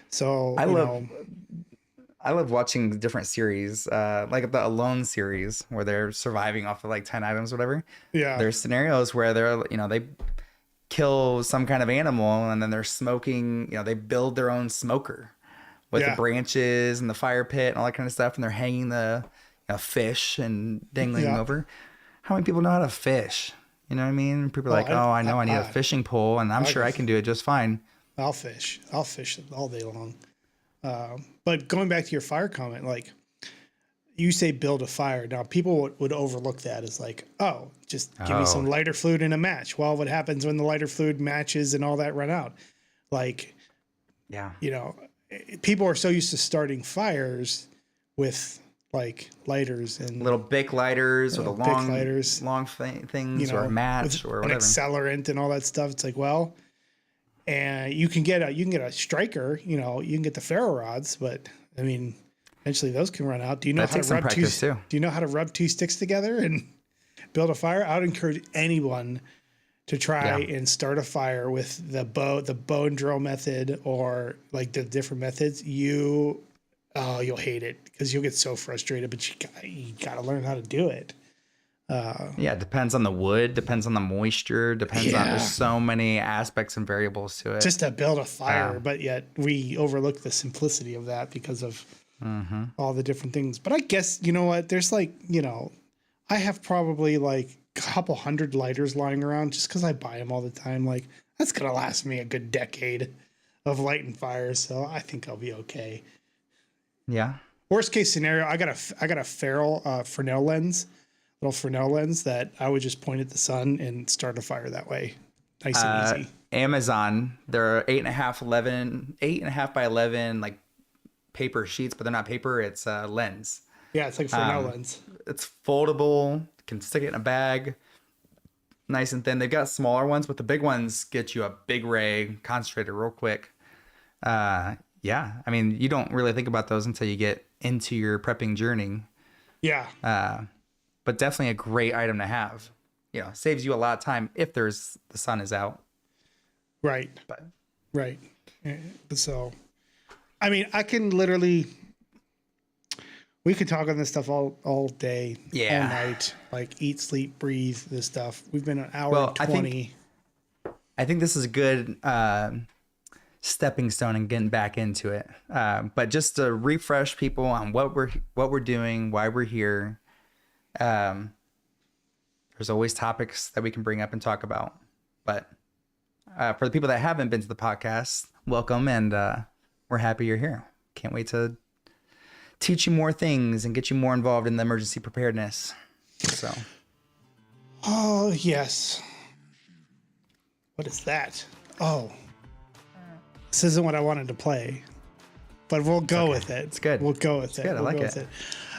Speaker 2: So
Speaker 1: I love watching different series, like the Alone series, where they're surviving off of like 10 items, or whatever.
Speaker 2: Yeah.
Speaker 1: There's scenarios where they kill some kind of animal and then they're smoking. They build their own smoker with the branches and the fire pit and all that kind of stuff, and they're hanging the fish and dangling over. How many people know how to fish? You know what I mean? People are like, I know I need a fishing pole, and I'm sure I can do it just fine.
Speaker 2: I'll fish all day long. But going back to your fire comment, like you say build a fire. Now people would overlook that as like, just give me some lighter fluid in a match. Well, what happens when the lighter fluid matches and all that run out? Like, people are so used to starting fires with like lighters and
Speaker 1: little Bic lighters or the long things or a match or whatever.
Speaker 2: An accelerant and all that stuff. It's like, and you can get a striker, you can get the ferro rods, but I mean, eventually those can run out. Do you know how to rub two sticks together and build a fire? I would encourage anyone to try and start a fire with the bow and drill method, or like the different methods. You'll hate it because you'll get so frustrated, but you got to learn how to do it.
Speaker 1: It depends on the wood, depends on the moisture, depends on, there's so many aspects and variables to it.
Speaker 2: Just to build a fire, but yet we overlook the simplicity of that because of all the different things. But I guess, you know what, there's like, I have probably like a couple hundred lighters lying around just because I buy them all the time. Like, that's going to last me a good decade of lighting fires. So I think I'll be okay.
Speaker 1: Yeah.
Speaker 2: Worst case scenario, I got a Fresnel lens. Little Fresnel lens that I would just point at the sun and start a fire that way. Nice and easy.
Speaker 1: Amazon, there are 8.5 by 11 like paper sheets, but they're not paper, it's a lens.
Speaker 2: Yeah, it's like a Fresnel lens.
Speaker 1: It's foldable, can stick it in a bag, nice and thin. They've got smaller ones, but the big ones get you a big ray, concentrated real quick. I mean, you don't really think about those until you get into your prepping journey. Yeah. But definitely a great item to have. Saves you a lot of time if the sun is out.
Speaker 2: Right. Right. So, I mean, I can literally, we could talk on this stuff all day, all night, like eat, sleep, breathe this stuff. We've been an hour and 20.
Speaker 1: I think this is a good stepping stone and getting back into it. But just to refresh people on what we're doing, why we're here. There's always topics that we can bring up and talk about, but for the people that haven't been to the podcast, welcome, and we're happy you're here. Can't wait to teach you more things and get you more involved in the emergency preparedness. So,
Speaker 2: oh yes, what is that? Oh, this isn't what I wanted to play, but we'll go with it.
Speaker 1: It's good.
Speaker 2: We'll go with it.
Speaker 1: Good. I like it.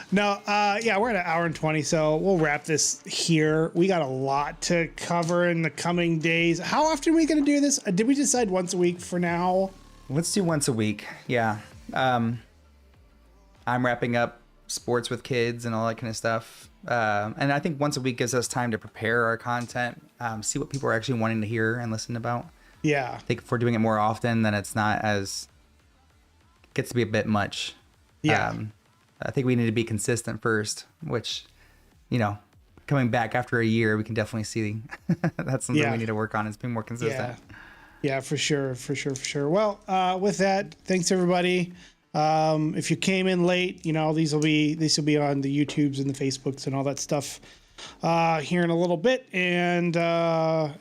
Speaker 2: No, we're at an hour and 20, so we'll wrap this here. We got a lot to cover in the coming days. How often are we going to do this? Did we decide once a week for now?
Speaker 1: Let's do once a week. Yeah. I'm wrapping up sports with kids and all that kind of stuff. And I think once a week gives us time to prepare our content, see what people are actually wanting to hear and listen about.
Speaker 2: Yeah.
Speaker 1: I think if we're doing it more often, then it's not gets to be a bit much.
Speaker 2: Yeah.
Speaker 1: I think we need to be consistent first, which, coming back after a year, we can definitely see that's something we need to work on, is being more consistent.
Speaker 2: Yeah, for sure. Well, with that, thanks everybody. If you came in late, these will be on the YouTubes and the Facebooks and all that stuff here in a little bit. And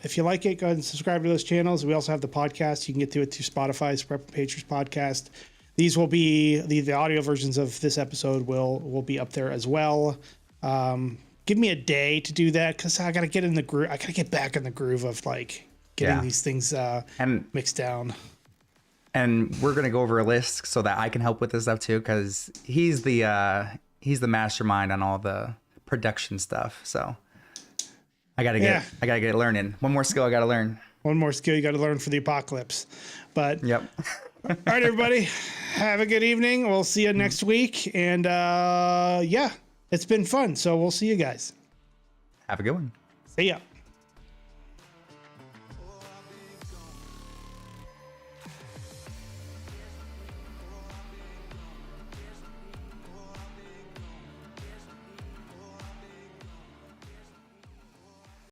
Speaker 2: if you like it, go ahead and subscribe to those channels. We also have the podcast. You can get to it through Spotify's Prep and Patriots podcast. These will be the audio versions of this episode will be up there as well. Give me a day to do that because I got to get in the groove. I got to get back in the groove of like getting these things mixed down.
Speaker 1: And we're gonna go over a list so that I can help with this stuff too, because he's the mastermind on all the production stuff. So I gotta get learning. One more skill I gotta learn.
Speaker 2: One more skill you got to learn for the apocalypse. But
Speaker 1: yep.
Speaker 2: All right, everybody, have a good evening. We'll see you next week. And it's been fun. So we'll see you guys.
Speaker 1: Have a good one.
Speaker 2: See ya.